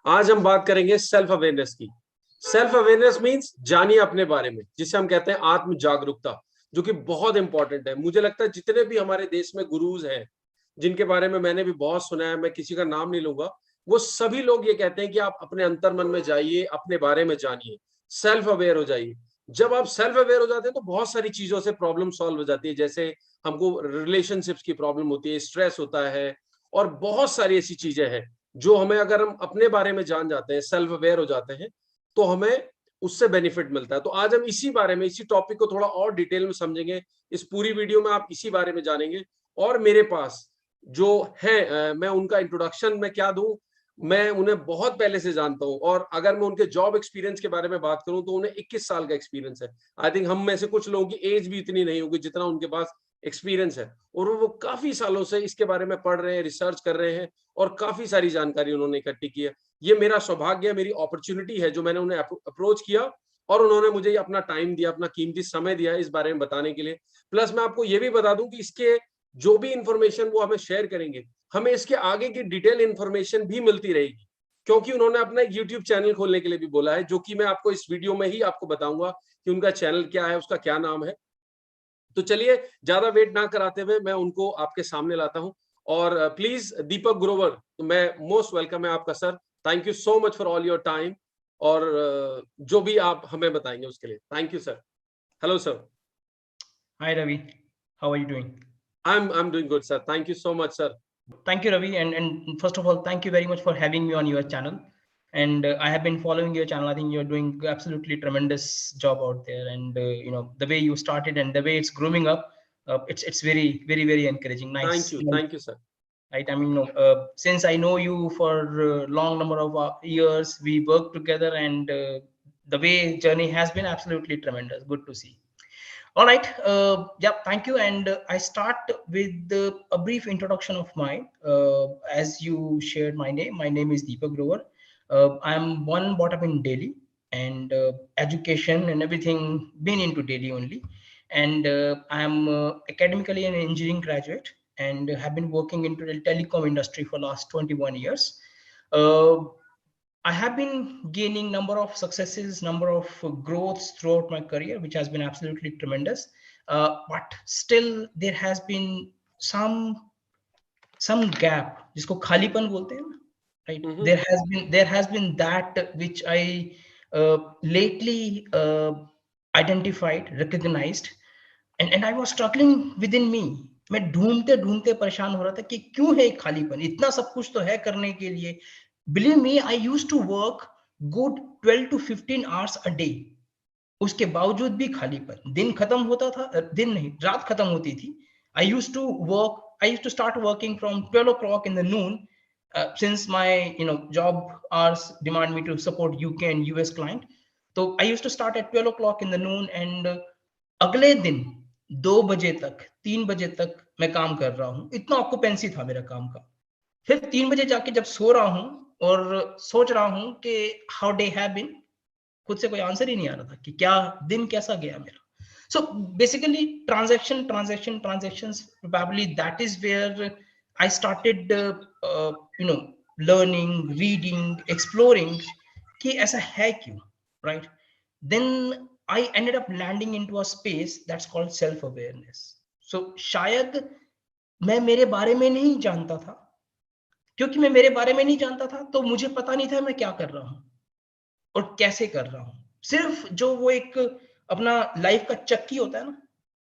आज हम बात करेंगे सेल्फ अवेयरनेस की। सेल्फ अवेयरनेस मींस जानिए अपने बारे में, जिसे हम कहते हैं आत्म जागरूकता, जो कि बहुत इंपॉर्टेंट है। मुझे लगता है जितने भी हमारे देश में गुरुज हैं, जिनके बारे में मैंने भी बहुत सुना है, मैं किसी का नाम नहीं लूंगा, वो सभी लोग ये कहते हैं कि आप अपने अंतर मन में जाइए, अपने बारे में जानिए, सेल्फ अवेयर हो जाइए। जब आप सेल्फ अवेयर हो जाते हैं तो बहुत सारी चीजों से प्रॉब्लम सॉल्व हो जाती है। जैसे हमको रिलेशनशिप्स की प्रॉब्लम होती है, स्ट्रेस होता है, और बहुत सारी ऐसी चीजें हैं जो हमें, अगर हम अपने बारे में जान जाते हैं, सेल्फ अवेयर हो जाते हैं, तो हमें उससे बेनिफिट मिलता है। तो आज हम इसी बारे में, इसी टॉपिक को थोड़ा और डिटेल में समझेंगे। इस पूरी वीडियो में आप इसी बारे में जानेंगे। और मेरे पास जो है, मैं उनका इंट्रोडक्शन में क्या दूं, मैं उन्हें बहुत पहले से जानता हूं। और अगर मैं उनके जॉब एक्सपीरियंस के बारे में बात करूं तो उन्हें 21 साल का एक्सपीरियंस है। आई थिंक हम में से कुछ लोगों की एज भी इतनी नहीं होगी जितना उनके पास एक्सपीरियंस है। और वो काफी सालों से इसके बारे में पढ़ रहे हैं, रिसर्च कर रहे हैं, और काफी सारी जानकारी उन्होंने इकट्ठी की है। ये मेरा सौभाग्य है, मेरी अपॉर्चुनिटी है जो मैंने उन्हें अप्रोच किया, और उन्होंने मुझे अपना टाइम दिया, अपना कीमती समय दिया इस बारे में बताने के लिए। प्लस मैं आपको ये भी बता दूं कि इसके जो भी इंफॉर्मेशन वो हमें शेयर करेंगे, हमें इसके आगे की डिटेल इंफॉर्मेशन भी मिलती रहेगी, क्योंकि उन्होंने अपना एक यूट्यूब चैनल खोलने के लिए भी बोला है, जो कि मैं आपको इस वीडियो में ही आपको बताऊंगा कि उनका चैनल क्या है, उसका क्या नाम है। तो चलिए, ज्यादा वेट ना कराते हुए मैं उनको आपके सामने लाता हूं। और प्लीज दीपक ग्रोवर, तो मैं मोस्ट वेलकम है आपका sir. Thank you so much for all your time. और जो भी आप हमें बताएंगे उसके लिए thank you sir. Hello sir. Hi Ravi, how are you doing? I am doing good sir, thank you so much sir. Thank you, Ravi, and first of all, thank you very much for having me on your channel. And I have been following your channel. I think you're doing absolutely tremendous job out there, and the way you started and the way it's grooming up, it's very very encouraging. Thank Nice, you, nice, thank you sir. right? I mean, since I know you for a long number of years, we work together, and the way journey has been absolutely tremendous. Good to see. All right. Yeah, thank you. And I start with a brief introduction of mine. As you shared my name, is Deepak Grover. I'm one brought up in Delhi, and education and everything been into Delhi only. And I'm academically an engineering graduate, and have been working into the telecom industry for last 21 years. Uh, I have been gaining number of successes, number of growths throughout my career, which has been absolutely tremendous. But still, there has been some gap, जिसको खालीपन बोलते हैं ना, right? Mm-hmm. There has been that which I lately identified, recognized, and I was struggling within me. मैं ढूंढते ढूंढते परेशान हो रहा था कि क्यों है एक खालीपन, इतना सब कुछ तो है करने के लिए. Believe me, I used to work good 12 to 15 hours a day. उसके बावजूद भी खालीपन, दिन खत्म होता था, दिन नहीं, रात खत्म होती थी. I used to start working from 12 o'clock in the noon, since my job hours demand me to support UK and US client. So I used to start at 12 o'clock in the noon, and अगले दिन 2 बजे तक, 3 बजे तक मैं काम कर रहा हूँ. इतना ऑक्यूपेंसी था मेरा काम का. फिर 3 बजे जाके जब सो रहा हूँ और सोच रहा हूँ कि हाउ डे हैव बीन, खुद से कोई आंसर ही नहीं आ रहा था कि क्या दिन कैसा गया मेरा. So basically, transactions, probably that is where I started learning, reading, exploring कि ऐसा है क्यों, right? Then I ended up landing into a space that's called self awareness. So शायद मैं मेरे बारे में नहीं जानता था, क्योंकि मैं मेरे बारे में नहीं जानता था तो मुझे पता नहीं था मैं क्या कर रहा हूँ और कैसे कर रहा हूँ. सिर्फ जो वो एक अपना लाइफ का चक्की होता है ना,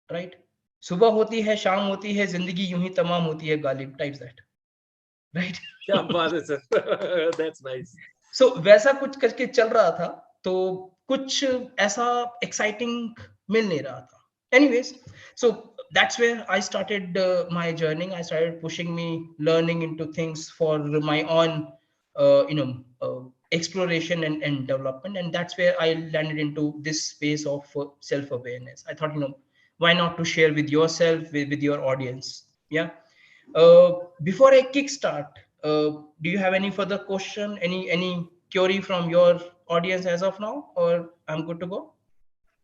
राइट? सुबह होती है, शाम होती है, जिंदगी यूं ही तमाम होती है, गालिब टाइप्स दैट, राइट? क्या बात है सर. That's nice. सो वैसा कुछ करके चल रहा था, तो कुछ ऐसा एक्साइटिंग मिल नहीं रहा था. Anyways, so that's where I started my journey. I started pushing me, learning into things for my own exploration and development, and that's where I landed into this space of self-awareness. I thought, why not to share with yourself, with your audience. Yeah. Before I kickstart, do you have any further question, any query from your audience as of now, or I'm good to go?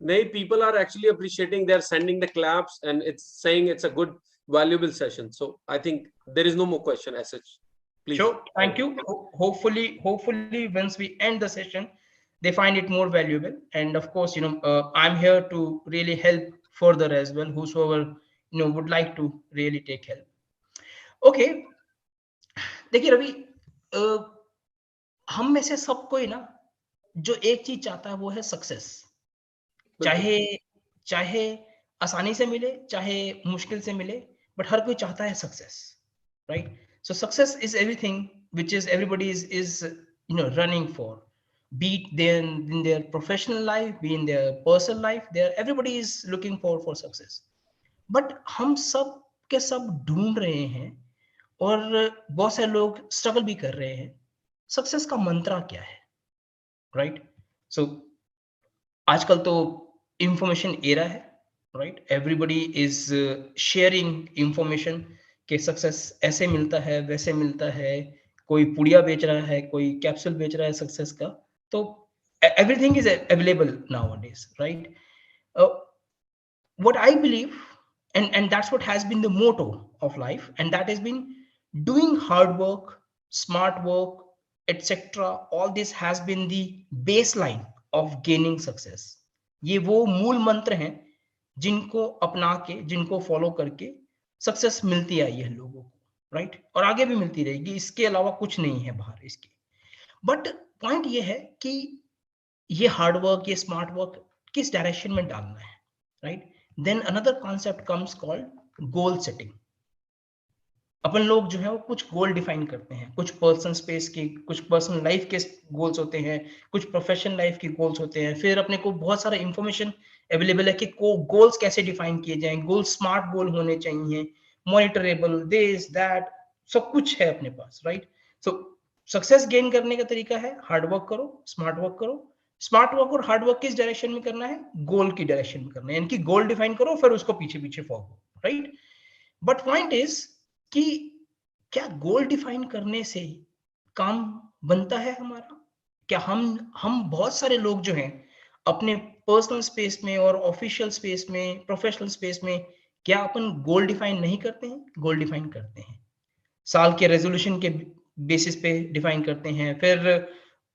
Nay, people are actually appreciating. They're sending the claps, and it's saying it's a good, valuable session. So I think there is no more question as such. Please. Sure. Thank you. Hopefully, once we end the session, they find it more valuable. And of course, I'm here to really help further as well. Whosoever would like to really take help. Okay. देखिए रवि, हम में से सब कोई ना जो एक चीज चाहता है वो है सक्सेस, चाहे चाहे आसानी से मिले चाहे मुश्किल से मिले, बट हर कोई चाहता है success, right? So success is everything which is everybody is running for, be it in their professional life, be in their personal life, everybody is looking for success. But हम सब के सब ढूंढ रहे हैं और बहुत सारे लोग स्ट्रगल भी कर रहे हैं, सक्सेस का मंत्र क्या है, राइट? सो आजकल तो इंफॉर्मेशन एरा है, right? Everybody is sharing information कि सक्सेस ऐसे मिलता है वैसे मिलता है, कोई पुड़िया बेच रहा है, कोई कैप्सूल बेच रहा है सक्सेस का, तो everything is available nowadays, right? What I believe, and that's what has been the motto of life, and that has been doing hard work, smart work, etc. All this has been the baseline of gaining success. ये वो मूल मंत्र हैं जिनको अपना के, जिनको follow करके सक्सेस मिलती आई है लोगों को, राइट? और आगे भी मिलती रहेगी, इसके अलावा कुछ नहीं है बाहर इसके। बट पॉइंट ये है कि ये हार्ड वर्क, ये स्मार्ट वर्क किस डायरेक्शन में डालना है, right? Then another concept comes called goal setting. अपन लोग जो है वो कुछ गोल डिफाइन करते हैं, कुछ पर्सनल स्पेस के, कुछ पर्सनल लाइफ के गोल्स होते हैं, कुछ प्रोफेशनल लाइफ के गोल्स होते हैं। फिर अपने को बहुत सारा इंफॉर्मेशन अवेलेबल है कि गोल्स कैसे डिफाइन किए जाएं, गोल स्मार्ट गोल होने चाहिए, मॉनिटरेबल, दिस दैट, सब कुछ है अपने पास, राइट? सो सक्सेस गेन करने का तरीका है हार्ड वर्क करो, स्मार्ट वर्क करो। स्मार्ट वर्क और हार्ड वर्क किस डायरेक्शन में करना है? गोल की डायरेक्शन में करना है, यानी कि गोल डिफाइन करो फिर उसको पीछे पीछे follow, right? But point is कि क्या गोल डिफाइन करने से काम बनता है हमारा? क्या हम बहुत सारे लोग जो हैं अपने पर्सनल स्पेस में और ऑफिशियल स्पेस में, प्रोफेशनल स्पेस में, क्या अपन गोल डिफाइन नहीं करते हैं? गोल डिफाइन करते हैं, साल के रेजोल्यूशन के बेसिस पे डिफाइन करते हैं, फिर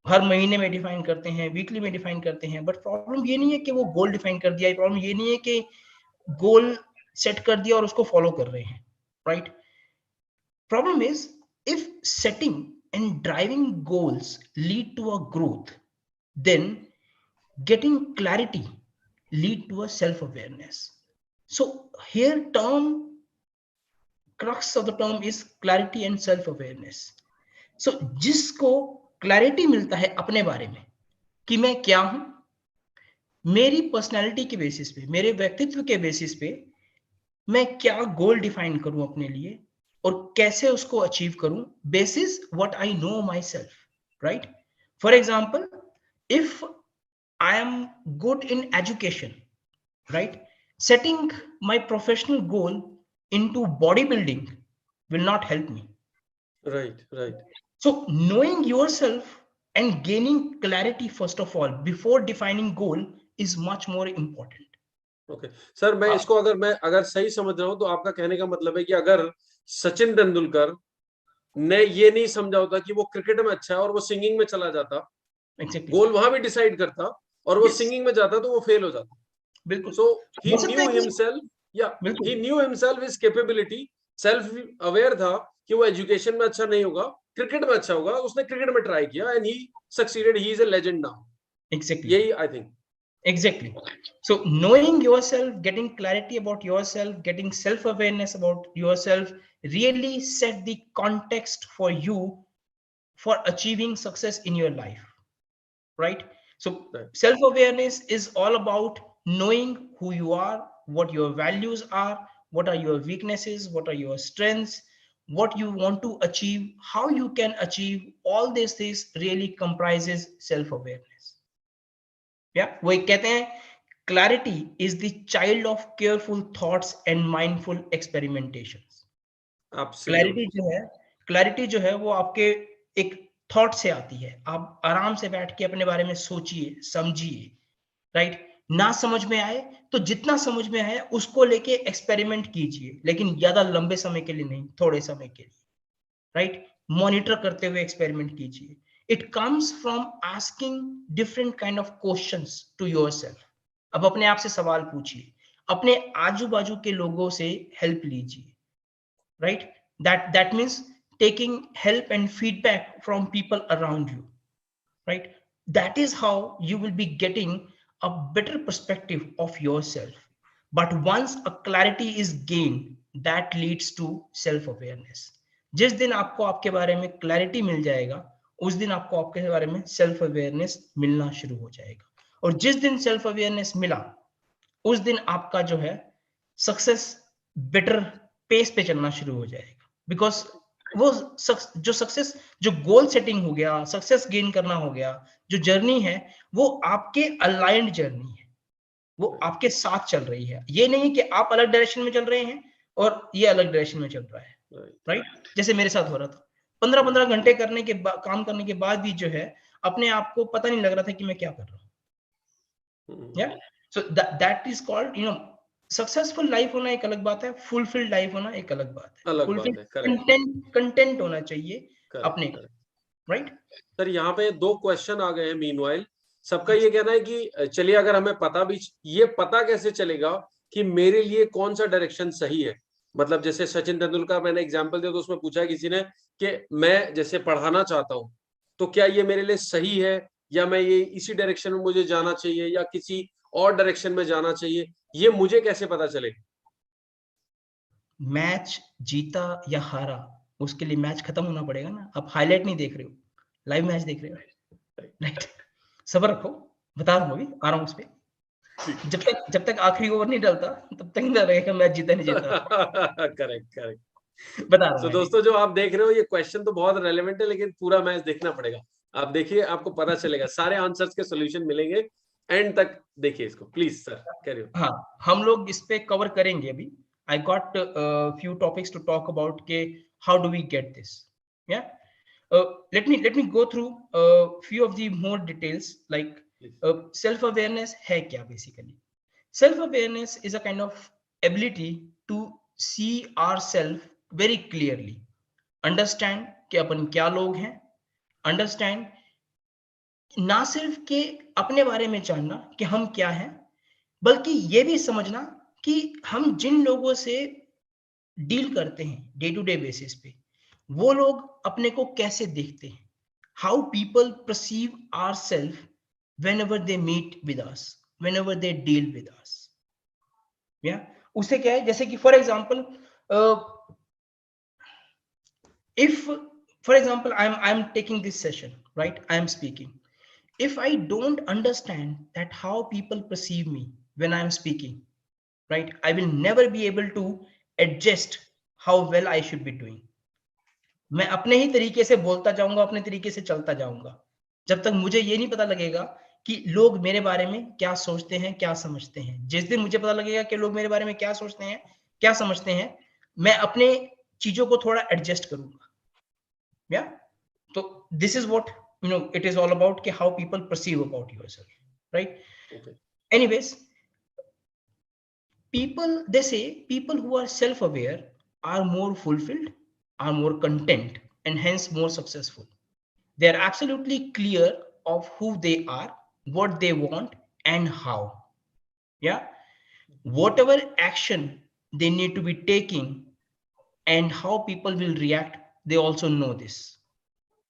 हर महीने में डिफाइन करते हैं, वीकली में डिफाइन करते हैं। बट प्रॉब्लम ये नहीं है कि वो गोल डिफाइन कर दिया, प्रॉब्लम ये नहीं है कि गोल सेट कर दिया और उसको फॉलो कर रहे हैं, right? Problem is, if setting and driving goals lead to a growth, then getting clarity lead to a self-awareness. So here crux of the term is clarity and self-awareness. So जिसको clarity मिलता है अपने बारे में कि मैं क्या हूं, मेरी पर्सनैलिटी के बेसिस पे, मेरे व्यक्तित्व के बेसिस पे मैं क्या गोल डिफाइन करूं अपने लिए और कैसे उसको अचीव करूं, basis what I know my self, right? For example, if I am good in education, right, setting my professional goal into bodybuilding will not help me. Right. So knowing yourself and gaining clarity first of all before defining goal is much more important. Okay. Sir, मैं इसको अगर सही समझ रहा हूँ तो आपका कहने का मतलब है कि अगर सचिन तेंदुलकर ने ये नहीं समझा होता कि वो क्रिकेट में अच्छा है और वो सिंगिंग में चला जाता, गोल वहां भी डिसाइड करता और वो सिंगिंग में जाता तो वो फेल हो जाता। बिल्कुल। So he knew himself, he knew himself, his capability, self aware था कि वो एजुकेशन में अच्छा नहीं होगा, क्रिकेट में अच्छा होगा, उसने क्रिकेट में ट्राई किया and he succeeded, he is a legend now. Exactly. यही I think. Exactly. So knowing yourself, getting clarity about yourself, getting self-awareness about yourself really set the context for you for achieving success in your life, right? So self-awareness is all about knowing who you are, what your values are, what are your weaknesses, what are your strengths, what you want to achieve, how you can achieve. All these things really comprises self-awareness. Yeah, वो कहते हैं clarity is the child of careful thoughts and mindful experimentations. Absolutely. Clarity जो है वो आपके एक thought से आती है। आप आराम से बैठ के अपने बारे में सोचिए, समझिए, राइट? ना समझ में आए तो जितना समझ में आए उसको लेके एक्सपेरिमेंट कीजिए, लेकिन ज्यादा लंबे समय के लिए नहीं, थोड़े समय के लिए, राइट? मॉनिटर करते हुए एक्सपेरिमेंट कीजिए। It comes from asking different kind of questions to yourself. अब अपने आप से सवाल पूछिए, अपने आजू बाजू के लोगों से हेल्प लीजिए, right? That means taking help and feedback from people around you, right? That is how you will be getting a better perspective of yourself. But once a clarity is gained, that leads to self awareness. जिस दिन आपको आपके बारे में clarity मिल जाएगा, उस दिन आपको आपके बारे में सेल्फ अवेयरनेस मिलना शुरू हो जाएगा। और जिस दिन सेल्फ अवेयरनेस मिला, उस दिन आपका जो है सक्सेस बेटर पेस पे चलना शुरू हो जाएगा। बिकॉज वो जो सक्सेस, जो गोल सेटिंग हो गया, सक्सेस गेन करना हो गया, जो जर्नी है वो आपके अलाइंड जर्नी है, वो आपके साथ चल रही है। ये नहीं कि आप अलग डायरेक्शन में चल रहे हैं और ये अलग डायरेक्शन में चल रहा है, राइट? जैसे मेरे साथ हो रहा था, 15-15 घंटे करने के काम करने के बाद भी जो है अपने आप को पता नहीं लग रहा था कि मैं क्या कर रहा हूँ। या so that is called, you know, successful life होना एक अलग बात है, फुलफिल्ड लाइफ होना एक अलग बात है। अलग बात फुलफिल्ड है, करेक्ट कंटेंट होना चाहिए अपने, करेक्ट। राइट? सर यहाँ पे 2 क्वेश्चन आ गए हैं मीनवाइल। सबका ये कहना है कि चलिए अगर हमें पता भी, ये पता कैसे चलेगा कि मेरे लिए कौन सा डायरेक्शन सही है? मतलब जैसे सचिन तेंदुलकर मैंने एग्जांपल दिया तो उसमें पूछा है किसी ने कि मैं जैसे पढ़ाना चाहता हूँ, तो क्या ये मेरे लिए सही है या मैं ये इसी डायरेक्शन में मुझे जाना चाहिए या किसी और डायरेक्शन में जाना चाहिए? ये मुझे कैसे पता चलेगा? मैच जीता या हारा, उसके लिए मैच खत्म होना पड़ेगा ना। आप हाईलाइट नहीं देख रहे हो, लाइव मैच देख रहे हो, राइट? सब्र रखो, बता रहा हूँ, अभी आ रहा हूँ उस पे। जब तक आखिरी ओवर नहीं डलता तब तक नहीं रहेगा मैच जीता नहीं जीता। Correct correct. बता रहा तो हूँ दोस्तों जो आप देख रहे हो, ये क्वेश्चन तो बहुत रेलेवेंट है, लेकिन पूरा मैच देखना पड़ेगा। आप देखिए, आपको पता चलेगा, सारे आंसर्स के सॉल्यूशन मिलेंगे। एंड तक देखिए इसको प्लीज। Sir carry on. हाँ, हम लोग इस पे कवर करेंगे अभी। I got few topics to talk about के how do we get this, या let me go through few of the more details, like self awareness है क्या basically? Self awareness is a kind of ability to see ourselves very clearly, understand कि अपन क्या लोग हैं, understand ना सिर्फ के अपने बारे में जानना कि हम क्या हैं, बल्कि ये भी समझना कि हम जिन लोगों से डील करते हैं डे टू डे बेसिस पे, वो लोग अपने को कैसे देखते हैं, how people perceive ourself whenever they meet with us, whenever they deal with us, या उससे क्या है, जैसे कि for example, if for example I'm taking this session, right? I am speaking. If I don't understand that how people perceive me when I'm speaking, right, I will never be able to adjust how well I should be doing. मैं अपने ही तरीके से बोलता जाऊंगा, अपने तरीके से चलता जाऊंगा, जब तक मुझे ये नहीं पता लगेगा कि लोग मेरे बारे में क्या सोचते हैं, क्या समझते हैं। जिस दिन मुझे पता लगेगा कि लोग मेरे बारे में क्या सोचते हैं, क्या समझते हैं, मैं अपने चीजों को थोड़ा एडजस्ट करूंगा। या तो this is what, you know, it is all about ke how people perceive about yourself, right? Okay. Anyways, they say people who are self aware are more fulfilled, are more content, and hence more successful. They are absolutely clear of who they are, what they want, and how. Yeah, whatever action they need to be taking and how people will react, they also know this,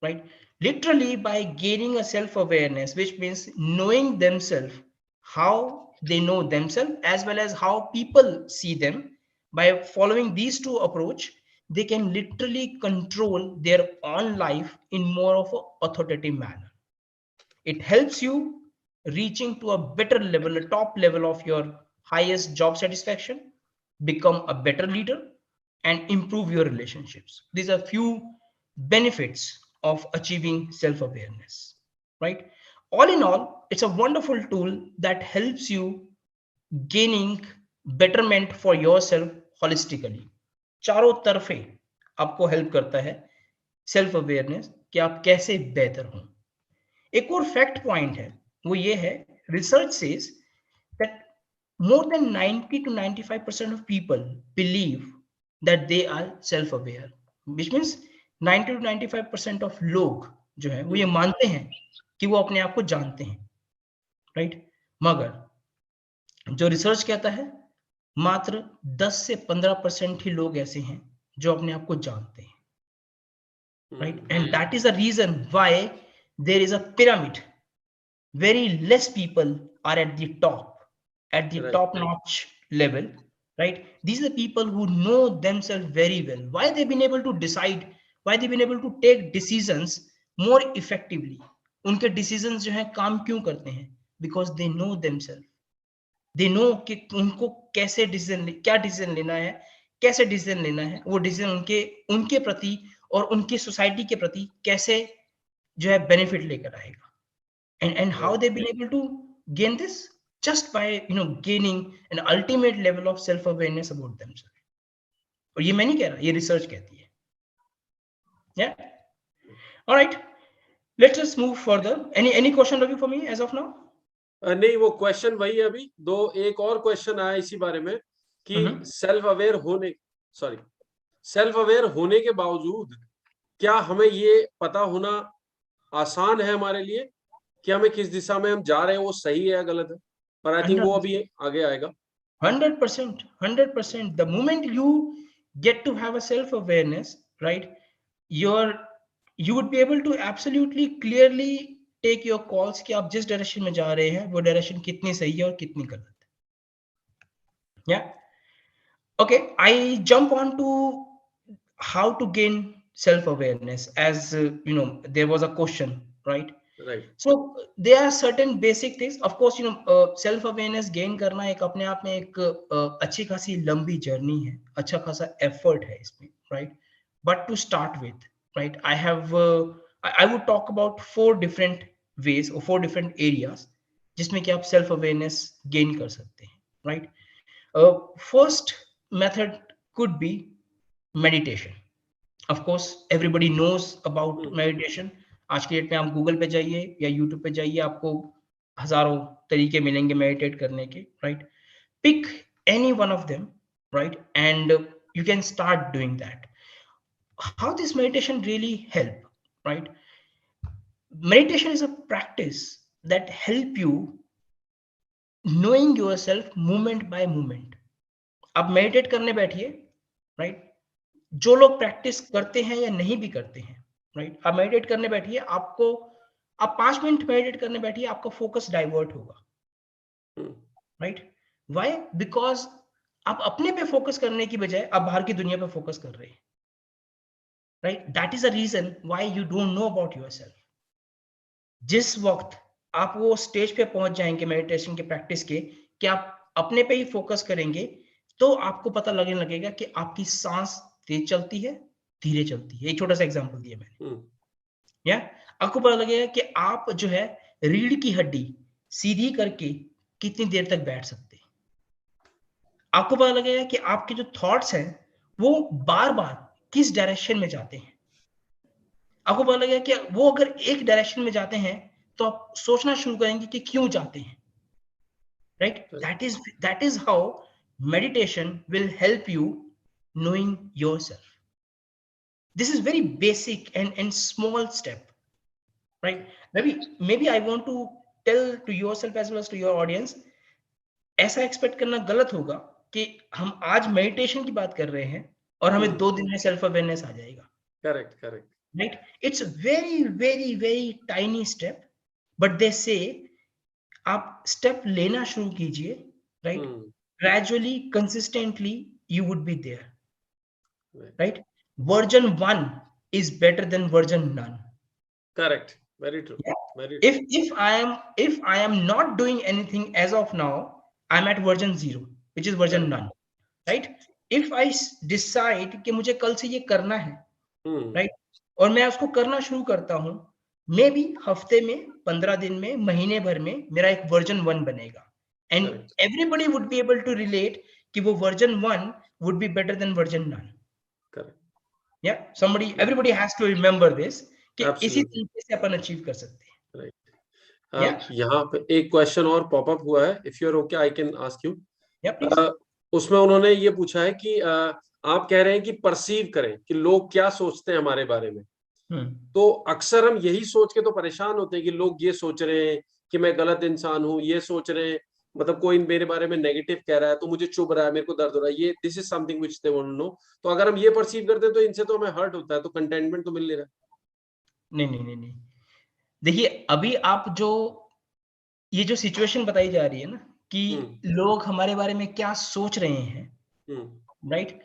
right? Literally, by gaining a self-awareness, which means knowing themselves, how they know themselves as well as how people see them, by following these two approach, they can literally control their own life in more of an authoritative manner. It helps you reaching to a better level, a top level of your highest job satisfaction, become a better leader, and improve your relationships. These are few benefits of achieving self-awareness, right? All in all, it's a wonderful tool that helps you gaining betterment for yourself holistically. चारों तरफे आपको help करता है self awareness कि आप कैसे बेहतर हों। एक और फैक्ट पॉइंट है, वो ये है, research says that more than 90 to 95% of people believe that they are self-aware, which means 90 to 95% of लोग जो है वो ये मानते हैं कि वो अपने आप को जानते हैं, राइट? मगर जो रिसर्च कहता है मात्र 10 से 15% ही लोग ऐसे हैं जो अपने आप को जानते हैं, right? And that is the reason why there is a pyramid. Very less people are at the Right. top notch level, right? These are the people who know themselves very well. Why they've been able to decide, why they've been able to take decisions more effectively. उनके decisions जो है काम क्यों करते हैं? Because they know themselves. They know कि उनको कैसे क्या डिसीजन लेना है, कैसे डिसीजन लेना है, वो डिसीजन उनके प्रति और उनकी सोसाइटी के प्रति कैसे जो है बेनिफिट लेकर आएगा. And how they've been able to gain this? Just by gaining an ultimate level of self awareness about themselves. और ये मैं नहीं कह रहा, ये रिसर्च कहती है. Yeah. All right. Let's just move further. Any question Ravi for me as of now? नहीं, वो क्वेश्चन वही है. अभी एक और क्वेश्चन आया इसी बारे में कि सेल्फ अवेयर होने के बावजूद क्या हमें ये पता होना आसान है हमारे लिए कि हमें किस दिशा में हम जा रहे हैं वो सही है या गलत है? पर आई थिंक वो अभी आगे आएगा. 100%. The moment you get to have a self awareness, right, you would be able to absolutely clearly take your calls कि आप जिस डायरेक्शन में जा रहे हैं वो डायरेक्शन कितनी सही है और कितनी गलत है. Yeah. Okay, I jump on to how to gain self awareness as there was a question, right? Right. So there are certain basic things. Of course, self awareness gain करना एक अपने आप में एक अच्छी खासी लंबी जर्नी है, अच्छा खासा एफर्ट है इसमें, right? But to start with, right, I would talk about 4 different ways or 4 different areas जिसमें कि आप self awareness gain कर सकते हैं, right? First method could be meditation. Of course, everybody knows about meditation. आज के डेट में आप गूगल पे जाइए या यूट्यूब पे जाइए, आपको हजारों तरीके मिलेंगे मेडिटेट करने के, right? Pick any one of them, right, and you can start doing that. How this meditation really help, right? Meditation is a practice that help you knowing yourself moment by moment. आप meditate करने बैठिए, right? जो लोग practice करते हैं या नहीं भी करते हैं, राइट, आप मेडिटेट करने बैठिए, आप 5 मिनट मेडिटेट करने बैठिए, आपका फोकस डाइवर्ट होगा, राइट? व्हाई? बिकॉज आप अपने पे फोकस करने की बजाय आप बाहर की दुनिया पे फोकस कर रहे हैं, right? That is a reason why you don't know about yourself. जिस वक्त आप वो स्टेज पे पहुंच जाएंगे मेडिटेशन के प्रैक्टिस के कि आप अपने पे ही फोकस करेंगे, तो आपको पता लगने लगेगा कि आपकी सांस तेज चलती है, धीरे चलती है. एक छोटा सा एग्जांपल दिया मैंने. या आपको पता लगेगा कि आप जो है रीढ़ की हड्डी सीधी करके कितनी देर तक बैठ सकते हैं. आपको पता लगेगा कि आपके जो थॉट्स हैं वो बार बार किस डायरेक्शन में जाते हैं. आपको पता लगेगा कि वो अगर एक डायरेक्शन में जाते हैं तो आप सोचना शुरू करेंगे कि क्यों जाते हैं, right? That is how meditation will help you knowing yourself. This is very basic and small step, right? Maybe I want to tell to yourself as well as to your audience, ऐसा expect करना गलत होगा कि हम आज meditation की बात कर रहे हैं और हमें 2 दिन में सेल्फ अवेयरनेस आ जाएगा. Correct, right? It's very very very tiny step, but they say आप स्टेप लेना शुरू कीजिए, right? Gradually, consistently, you would be there, right? Version 1 is better than version none. Correct. Very true. Yeah. Very true. If I am not doing anything as of now, I'm at version 0, which is version none, right? If I decide कि मुझे कल से ये करना है, right? और मैं उसको करना शुरू करता हूँ, मे बी हफ्ते में, 15 दिन में, महीने भर में मेरा एक वर्जन 1 बनेगा. And everybody would be able to relate कि वो version 1 would be better than version none. Correct. Yeah, everybody has to remember this कि इसी तरीके से अपन अचीव कर सकते हैं. Right. यहाँ पे एक क्वेश्चन और पॉप अप हुआ है. If you're okay, I can ask you. Yeah, please. उसमें उन्होंने ये पूछा है कि आप कह रहे हैं कि परसीव करें कि लोग क्या सोचते हैं हमारे बारे में। तो अक्सर हम यही सोच के तो परेशान होते हैं कि लोग ये सोच रहे हैं कि मैं गलत इंसान हूँ, ये सोच रहे हैं, मतलब कोई मेरे बारे में नेगेटिव कह रहा है तो मुझे चुभ रहा है, मेरे को दर्द हो रहा है, ये this is something which they want to know. तो अगर हम ये परसीव करते हैं तो इनसे तो हमें हर्ट होता है, तो कंटेंटमेंट तो मिल नहीं रहा। नहीं, नहीं, नहीं, नहीं। देखिए, अभी आप ये जो सिचुएशन बताई जा रही है ना कि लोग हमारे बारे में क्या सोच रहे हैं, राइट?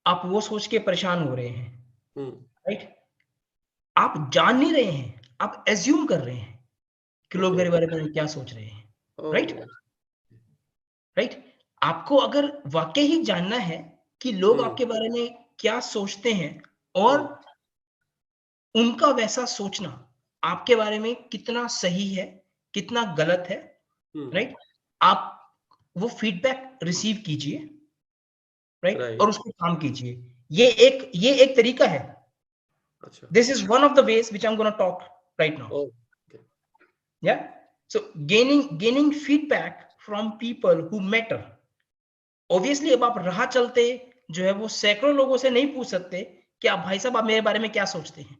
आप वो सोच के परेशान हो रहे हैं, राइट? आप जान नहीं रहे हैं, आप एज्यूम कर रहे हैं कि लोग मेरे बारे में क्या सोच रहे हैं, राइट? राइट? आपको अगर वाकई ही जानना है कि लोग आपके बारे में क्या सोचते हैं और उनका वैसा सोचना आपके बारे में कितना सही है, कितना गलत है, राइट? आप वो फीडबैक रिसीव कीजिए, राइट? और उसको काम कीजिए। ये एक तरीका है। This is one of the ways which I'm going to talk right now. Yeah. So gaining feedback from people who matter. Obviously, अब आप राह चलते जो है वो सैकड़ों लोगों से नहीं पूछ सकते कि आप भाई साहब आप मेरे बारे में क्या सोचते हैं,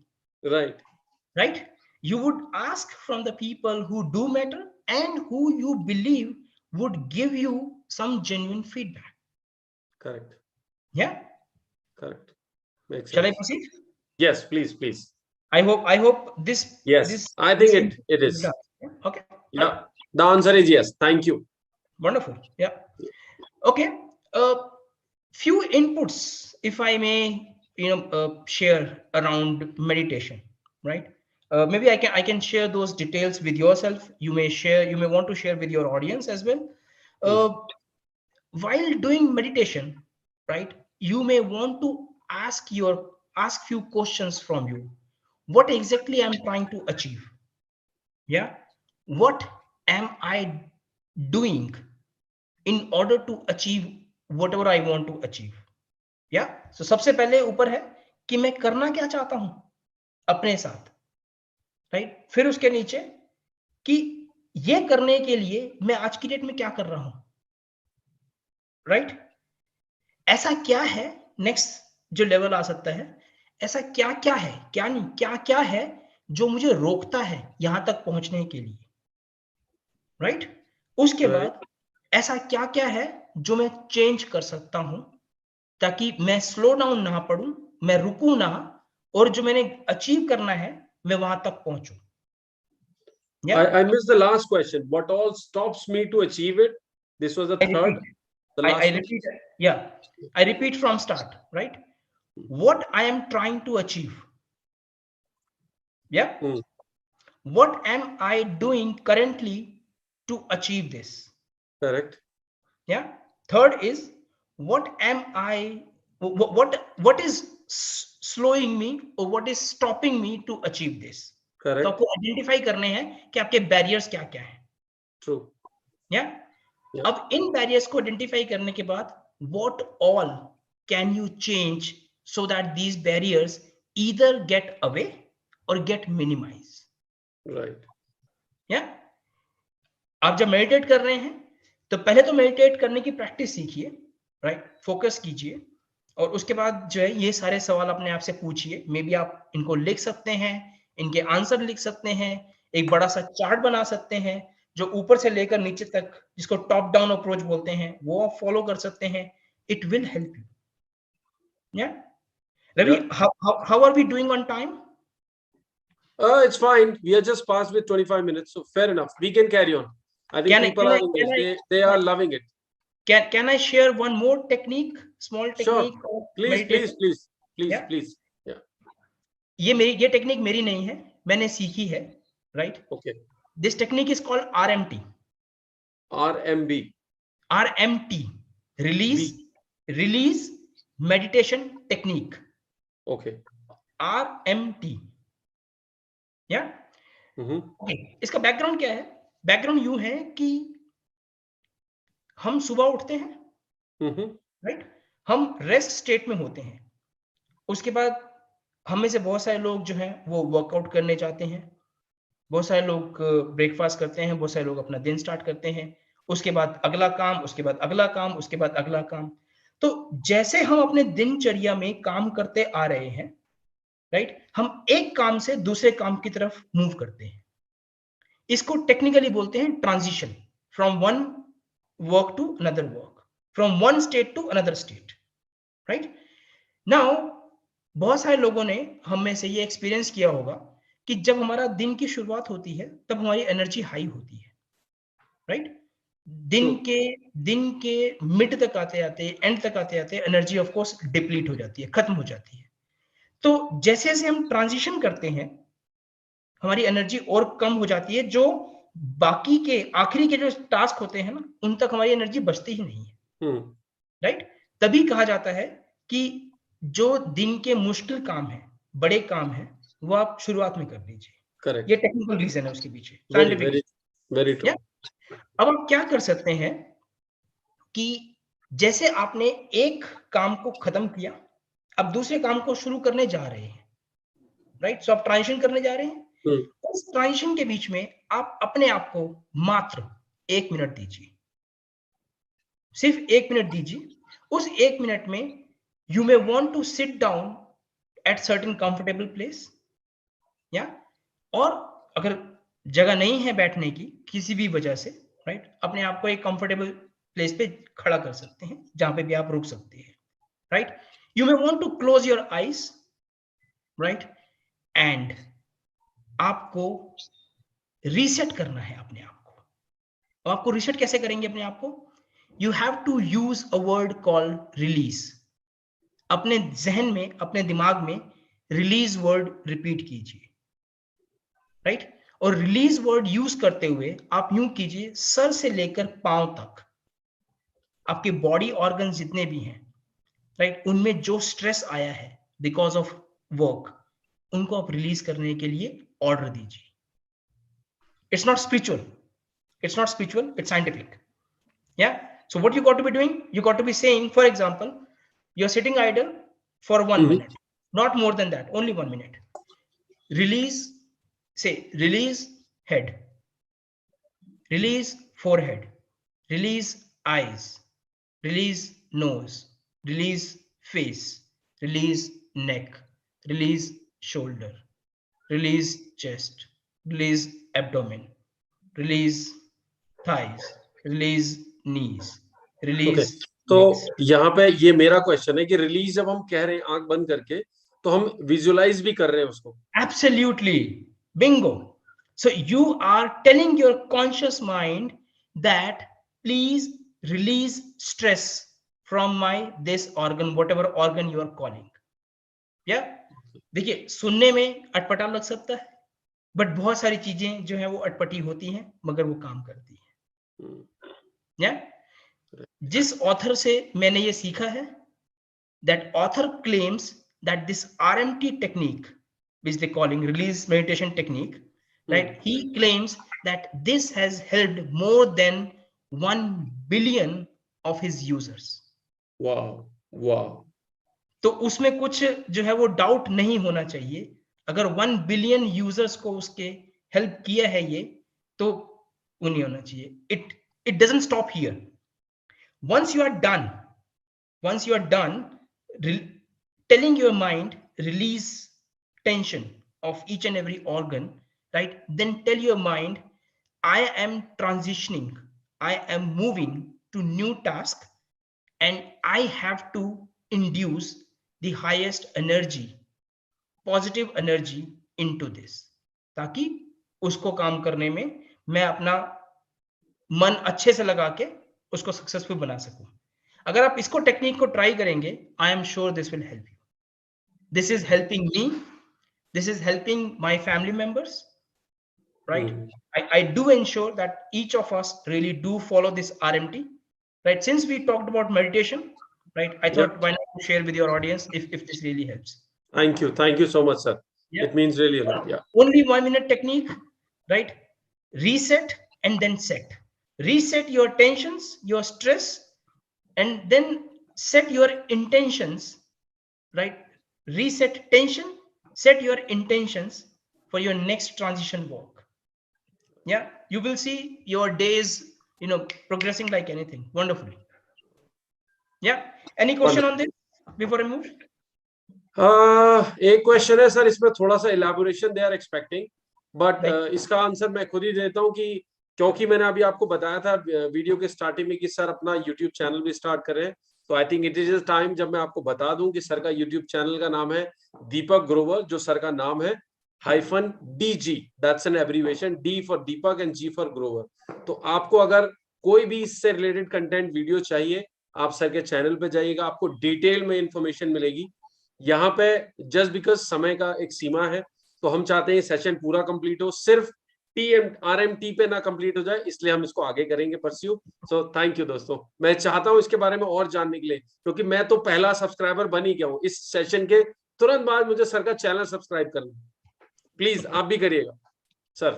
right? You would ask from the people who do matter and who you believe would give you some genuine feedback. Correct. Yeah. Correct. Makes sense. Shall I proceed? Yes, please. I hope this. Yes, this I think it is. Okay. Yeah. The answer is yes. Thank you. Wonderful. Yeah. Okay. Few inputs, if I may, share around meditation, right? Maybe I can share those details with yourself. You may want to share with your audience as well. While doing meditation, right, you may want to ask few questions from you. What exactly I'm trying to achieve? Yeah. What am I doing in order to achieve whatever I want to achieve? Yeah. So सबसे पहले ऊपर है कि मैं करना क्या चाहता हूं अपने साथ, राइट? फिर उसके नीचे कि ये करने के लिए मैं आज की डेट में क्या कर रहा हूं, राइट? ऐसा क्या है, नेक्स्ट जो लेवल आ सकता है, ऐसा क्या क्या है, क्या नहीं, क्या क्या है जो मुझे रोकता है यहां तक पहुंचने के लिए, राइट? उसके बाद ऐसा क्या क्या है जो मैं चेंज कर सकता हूं ताकि मैं स्लो डाउन ना पड़ूं, मैं रुकूं ना, और जो मैंने अचीव करना है मैं वहां तक पहुंचूं। I missed the last question. What all stops me to achieve it? This was the third. I repeat. Yeah, I repeat from start, right? What I am trying to achieve. Yeah. What am I doing currently to achieve this? Correct. Yeah. Third is what is slowing me or what is stopping me to achieve this? Correct. तो आपको identify करने हैं कि आपके barriers क्या क्या हैं। True. Yeah. अब इन बैरियर्स को आइडेंटिफाई करने के बाद what all can you change so that these barriers either get away or get minimized? Right. Yeah. आप जब मेडिटेट कर रहे हैं तो पहले तो मेडिटेट करने की प्रैक्टिस सीखिए, राइट? फोकस कीजिए और उसके बाद जो है ये सारे सवाल अपने आप से पूछिए। मे बी आप इनको लिख सकते हैं, इनके आंसर लिख सकते हैं, एक बड़ा सा चार्ट बना सकते हैं जो ऊपर से लेकर नीचे तक, जिसको टॉप डाउन अप्रोच बोलते हैं, वो आप फॉलो कर सकते हैं। It will help you. या Ravi, how are we doing on time? It's fine. We are just passed with 25 minutes, so fair enough. We can carry on. I think people are engaged. They are loving it. Can I share one more technique, small technique? Sure. Please. Yeah. ये technique मेरी नहीं है, मैंने सीखी है, right? Okay. This technique is called RMT. RMT. Release meditation technique. Okay. RMT. Yeah. Okay. इसका background क्या है? बैकग्राउंड यूं है कि हम सुबह उठते हैं, राइट? हम रेस्ट स्टेट में होते हैं। उसके बाद हम में से बहुत सारे लोग जो हैं वो वर्कआउट करने जाते हैं, बहुत सारे लोग ब्रेकफास्ट करते हैं, बहुत सारे लोग अपना दिन स्टार्ट करते हैं, उसके बाद अगला काम, उसके बाद अगला काम, उसके बाद अगला काम। तो जैसे हम अपने दिनचर्या में काम करते आ रहे हैं, राइट, हम एक काम से दूसरे काम की तरफ मूव करते हैं। इसको टेक्निकली बोलते हैं transition, from one work to another work, from one state to another state, right. Now बहुत सारे लोगों ने हम में से ये एक्सपीरियंस किया होगा कि जब हमारा दिन की शुरुआत होती है तब हमारी एनर्जी हाई होती है, राइट। दिन के मिड तक आते आते, एंड तक आते आते एनर्जी ऑफ कोर्स डिप्लीट हो जाती है, खत्म हो जाती है। तो जैसे जैसे हम ट्रांजिशन करते हैं हमारी एनर्जी और कम हो जाती है, जो बाकी के आखिरी के जो टास्क होते हैं ना उन तक हमारी एनर्जी बचती ही नहीं है, राइट। तभी कहा जाता है कि जो दिन के मुश्किल काम है, बड़े काम है, वो आप शुरुआत में कर लीजिए। करेक्ट, ये टेक्निकल रीजन है उसके पीछे, very scientific. Very very true. अब आप क्या कर सकते हैं कि जैसे आपने एक काम को खत्म किया, अब दूसरे काम को शुरू करने जा रहे हैं, राइट। सो आप ट्रांजिशन करने जा रहे हैं। उस ट्रांजिशन के बीच में आप अपने आप को मात्र 1 मिनट दीजिए, सिर्फ 1 मिनट दीजिए। उस 1 मिनट में you may want to sit down at certain comfortable place, या और अगर जगह नहीं है बैठने की किसी भी वजह से, राइट, अपने आप को एक कंफर्टेबल प्लेस पे खड़ा कर सकते हैं जहां पे भी आप रुक सकते हैं, right. You may want to close your eyes, right, and आपको रीसेट करना है अपने आप को। तो आपको रीसेट कैसे करेंगे अपने आप को? You have to use a word called release. अपने जहन में, अपने दिमाग में रिलीज वर्ड रिपीट कीजिए, राइट। और रिलीज वर्ड यूज करते हुए आप यूं कीजिए, सर से लेकर पांव तक आपके बॉडी ऑर्गन जितने भी हैं, राइट, उनमें जो स्ट्रेस आया है बिकॉज ऑफ वर्क, उनको आप रिलीज करने के लिए ऑर्डर दीजिए। It's not spiritual. It's not spiritual. It's scientific. Yeah. So what you got to be doing? You got to be saying, for example, you're sitting idle for 1 minute, not more than that, only 1 minute. Release, say, release head, release forehead, release eyes, release nose, release face, release neck, release shoulder, release chest, release abdomen, release thighs, release knees, release तो legs. यहाँ पे ये मेरा question है कि release जब हम कह रहे हैं आंख बंद करके, तो हम विजुअलाइज भी कर रहे हैं उसको? Absolutely. Bingo. So you are telling your conscious mind that please release stress from my this organ, whatever organ you are calling. Yeah. देखिए, सुनने में अटपटा लग सकता है, बट बहुत सारी चीजें जो है वो अटपटी होती हैं, मगर वो काम करती हैं। या जिस ऑथर से मैंने ये सीखा है, that author claims that this RMT technique, which they calling release meditation technique, right, he claims that this has helped more than 1 billion of his users. वाह वाह। तो उसमें कुछ जो है वो डाउट नहीं होना चाहिए। अगर 1 बिलियन यूजर्स को उसके हेल्प किया है ये, तो वो नहीं होना चाहिए। It doesn't stop here. once you are done telling your mind release tension of each and every organ, right, then tell your mind, I am transitioning, I am moving to new task, and I have to induce the highest energy, positive energy into this, ताकि उसको काम करने में मैं अपना मन अच्छे से लगा के उसको सक्सेसफुल बना सकूं। अगर आप इसको टेक्निक को ट्राई करेंगे, I am sure this will help you. This is helping me, this is helping my family members, right? I do ensure that each of us really do follow this RMT, right? Since we talked about meditation, right, I thought why not share with your audience if this really helps. Thank you so much, sir. Yeah. It means really a lot. Yeah. Only 1 minute technique, right? Reset and then set. Reset your tensions, your stress, and then set your intentions, right? Reset tension, set your intentions for your next transition walk. Yeah, you will see your days, progressing like anything wonderfully. Yeah. Any question on this before I move? एक question है sir, इसमें थोड़ा सा elaboration they are expecting, but इसका answer मैं खुद ही देता हूँ कि क्योंकि मैंने अभी आपको बताया था वीडियो के स्टार्टिंग में कि सर अपना यूट्यूब चैनल भी स्टार्ट कर रहे हैं, तो I think it is time जब मैं आपको बता दूं कि सर का यूट्यूब चैनल का नाम है दीपक ग्रोवर, जो सर का नाम है -DG, that's an abbreviation, D for Deepak and G for Grover. तो आपको अगर कोई भी इससे रिलेटेड कंटेंट वीडियो चाहिए, आप सर के चैनल पे जाइएगा, आपको डिटेल में इंफॉर्मेशन मिलेगी। यहाँ पे जस्ट बिकॉज समय का एक सीमा है, तो हम चाहते हैं सेशन पूरा कंप्लीट हो, सिर्फ RMT पे ना कंप्लीट हो जाए, इसलिए हम इसको आगे करेंगे परस्यू। सो थैंक यू दोस्तों, मैं चाहता हूं इसके बारे में और जानने के लिए, क्योंकि मैं तो पहला सब्सक्राइबर बन ही गया हूं। इस सेशन के तुरंत बाद मुझे सर का चैनल सब्सक्राइब करना, प्लीज आप भी करिएगा सर।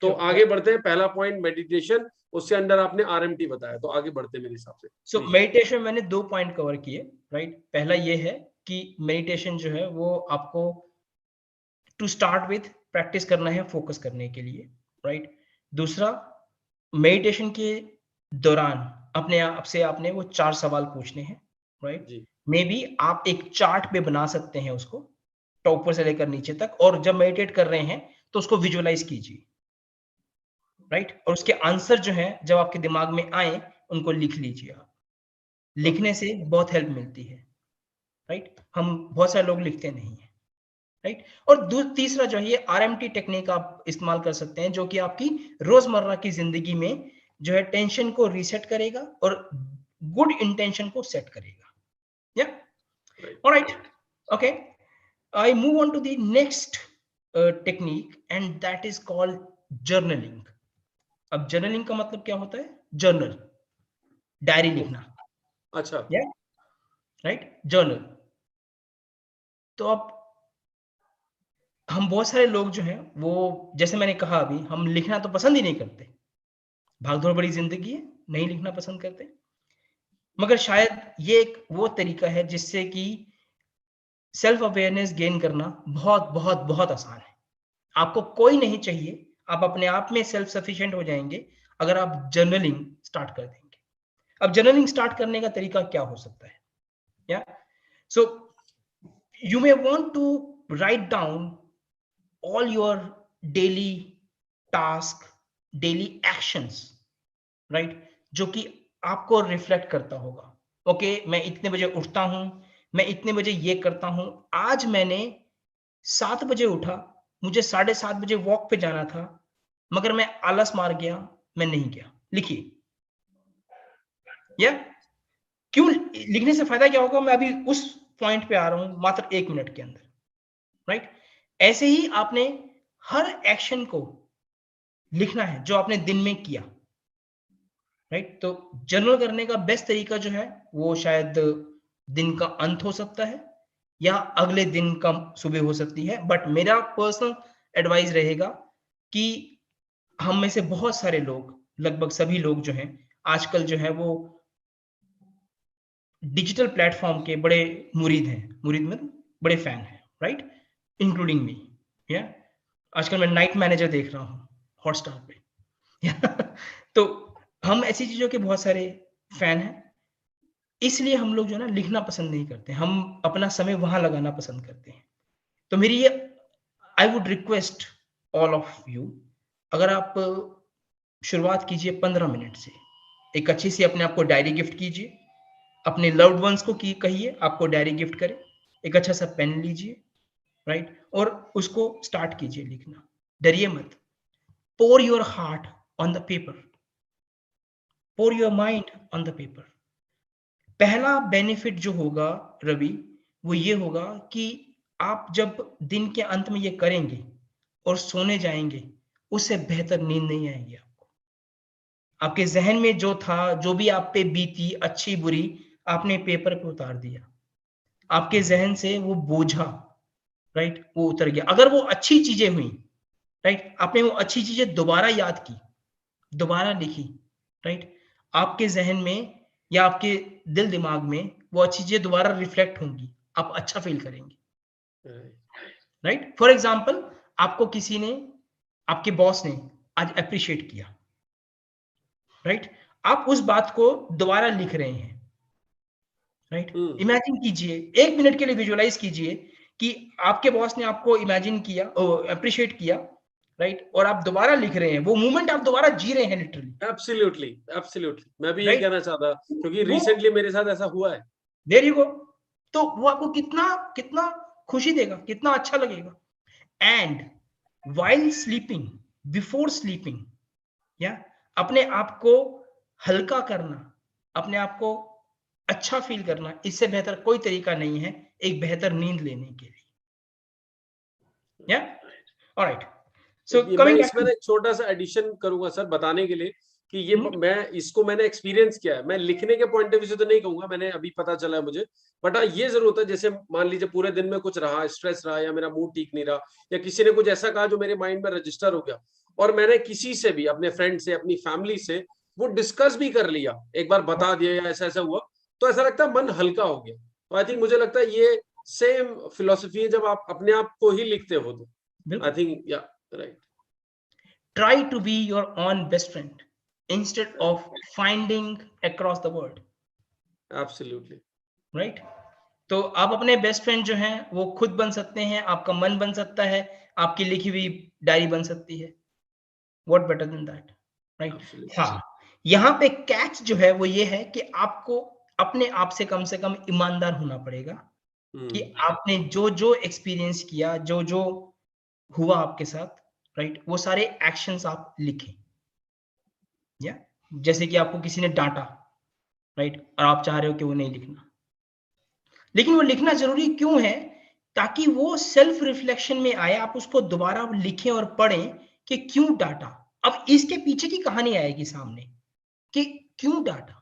तो आगे बढ़ते हैं, पहला पॉइंट मेडिटेशन, उससे अंडर आपने RMT बताया, तो आगे बढ़ते हैं मेरे हिसाब से। सो मेडिटेशन मैंने 2 पॉइंट कवर किए, राइट। पहला ये है कि मेडिटेशन जो है वो आपको टू स्टार्ट विथ प्रैक्टिस करना है फोकस करने के लिए, राइट। दूसरा, मेडिटेशन के दौरान अपने आप से आपने वो 4 सवाल पूछने हैं, राइट। मे बी आप एक चार्ट पे बना सकते हैं उसको, तो ऊपर से लेकर नीचे तक, और जब मेडिटेट कर रहे हैं तो उसको विजुअलाइज कीजिए, राइट। और उसके आंसर जो है जब आपके दिमाग में आए उनको लिख लीजिए। आप लिखने से बहुत हेल्प मिलती है, राइट। हम बहुत सारे लोग लिखते नहीं है, राइट। और तीसरा जो है ये RMT टेक्निक आप इस्तेमाल कर सकते हैं, जो कि आपकी रोजमर्रा की जिंदगी में जो है टेंशन को रीसेट करेगा और गुड इंटेंशन को सेट करेगा। Yeah alright, okay, I move on to the next technique and that is called journaling. अब जर्नलिंग का मतलब क्या होता है? जर्नल, डायरी लिखना। अच्छा, राइट, जर्नल। तो अब हम बहुत सारे लोग जो हैं वो, जैसे मैंने कहा अभी, हम लिखना तो पसंद ही नहीं करते, भागदौड़ भरी जिंदगी है, नहीं लिखना पसंद करते। मगर शायद ये एक वो तरीका है जिससे कि सेल्फ अवेयरनेस गेन करना बहुत बहुत बहुत आसान है। आपको कोई नहीं चाहिए, आप अपने आप में सेल्फ सफिशिएंट हो जाएंगे अगर आप जर्नलिंग स्टार्ट कर देंगे। अब जर्नलिंग स्टार्ट करने का तरीका क्या हो सकता है? Yeah so you may want to write down all your daily task, daily actions, right, जो कि आपको रिफ्लेक्ट करता होगा। ओके, मैं इतने बजे उठता हूं, मैं इतने बजे ये करता हूं, आज मैंने 7 बजे उठा, मुझे 7:30 बजे वॉक पे जाना था, मगर मैं आलस मार गया, मैं नहीं गया। लिखिए। या क्यों लिखने से फायदा क्या होगा, मैं अभी उस पॉइंट पे आ रहा हूं मात्र 1 मिनट के अंदर, राइट। ऐसे ही आपने हर एक्शन को लिखना है जो आपने दिन में किया, राइट। तो जर्नल करने का बेस्ट तरीका जो है वो शायद दिन का अंत हो सकता है या अगले दिन का सुबह हो सकती है, बट मेरा पर्सनल एडवाइस रहेगा कि हम में से बहुत सारे लोग, लगभग सभी लोग जो हैं आजकल जो है वो डिजिटल प्लेटफॉर्म के बड़े मुरीद हैं, मुरीद में बड़े फैन हैं, राइट, इंक्लूडिंग मी। या आजकल मैं नाइट मैनेजर देख रहा हूँ हॉटस्टार पे। तो हम ऐसी चीजों के बहुत सारे फैन हैं, इसलिए हम लोग जो है ना लिखना पसंद नहीं करते, हम अपना समय वहां लगाना पसंद करते हैं। तो मेरी ये, I would request all of you, अगर आप शुरुआत कीजिए 15 मिनट से, एक अच्छी सी अपने आप को डायरी गिफ्ट कीजिए, अपने लव्ड वंस को कहिए आपको डायरी गिफ्ट करें, एक अच्छा सा पेन लीजिए, राइट, और उसको स्टार्ट कीजिए लिखना। डरिए मत, pour your heart on the paper, pour your mind on the paper। पहला बेनिफिट जो होगा रवि, वो ये होगा कि आप जब दिन के अंत में ये करेंगे और सोने जाएंगे, उससे बेहतर नींद नहीं आएगी आपको। आपके जहन में जो था, जो भी आप पे बीती, अच्छी बुरी, आपने पेपर पे उतार दिया, आपके जहन से वो बोझा, राइट, वो उतर गया। अगर वो अच्छी चीजें हुई, राइट, आपने वो अच्छी चीजें दोबारा याद की, दोबारा लिखी, राइट, आपके जहन में या आपके दिल दिमाग में वो अच्छी चीजें दोबारा रिफ्लेक्ट होंगी, आप अच्छा फील करेंगे, राइट। फॉर एग्जाम्पल, आपको किसी ने, आपके बॉस ने आज अप्रिशिएट किया, राइट, आप उस बात को दोबारा लिख रहे हैं, राइट? इमेजिन कीजिए, 1 मिनट के लिए विजुअलाइज कीजिए कि आपके बॉस ने आपको इमेजिन किया, अप्रिशिएट किया, राइट? और आप दोबारा लिख रहे हैं, वो मोमेंट आप दोबारा जी रहे हैं लिटरली, एब्सोल्युटली, एब्सोल्युटली, मैं भी यही राइट? कहना चाहता क्योंकि वो रिसेंटली मेरे साथ ऐसा हुआ है। There you go. तो वो आपको कितना कितना खुशी देगा, कितना अच्छा लगेगा। And while sleeping, before sleeping, या अपने आप को हल्का करना, अपने आप को अच्छा फील करना, इससे बेहतर कोई तरीका नहीं है एक बेहतर नींद लेने के लिए। या ऑलराइट, सो ये मैं कमिंग बैक इसमें टू ना एक छोटा-सा एडिशन करूँगा सर बताने के लिए कि ये मैंने एक्सपीरियंस किया है। मैं लिखने के पॉइंट ऑफ व्यू से तो नहीं कहूँगा, मैंने अभी पता चला है मुझे। बट हाँ, ये ज़रूर होता है जैसे मान लीजिए पूरे दिन में कुछ रहा, स्ट्रेस रहा या मेरा मूड ठीक नहीं रहा या किसी ने कुछ ऐसा कहा जो मेरे माइंड में रजिस्टर हो गया और मैंने किसी से भी अपने फ्रेंड से, अपनी फैमिली से वो डिस्कस भी कर लिया, एक बार बता दिया या ऐसा-ऐसा हुआ, तो ऐसा लगता है मन हल्का हो गया। तो आई थिंक मुझे लगता है ये सेम फिलॉसफी है जब आप अपने आप को ही लिखते हो तो। आई बिल्कुल, think yeah right. Try to be your own best friend instead of finding across the world, absolutely. Right? तो आप अपने बेस्ट फ्रेंड जो हैं वो खुद बन सकते हैं, आपका मन बन सकता है, आपकी लिखी हुई डायरी बन सकती है। What better than that, right? Absolutely. हाँ, यहाँ पे कैच जो है वो ये है कि आपको अपने आप से कम ईमानदार होना पड़ेगा कि हुँ, आपने जो एक्सपीरियंस किया, जो हुआ आपके साथ, राइट? वो सारे एक्शंस आप लिखें। या जैसे कि आपको किसी ने डांटा, राइट? और आप चाह रहे हो कि वो नहीं लिखना, लेकिन वो लिखना ज़रूरी क्यों है? ताकि वो सेल्फ रिफ्लेक्शन में आए, आप उसको दोबारा लिखें और पढ़ें कि क्यों डाँटा? अब इसके पीछे की कहानी आएगी सामने कि क्यों डाँटा,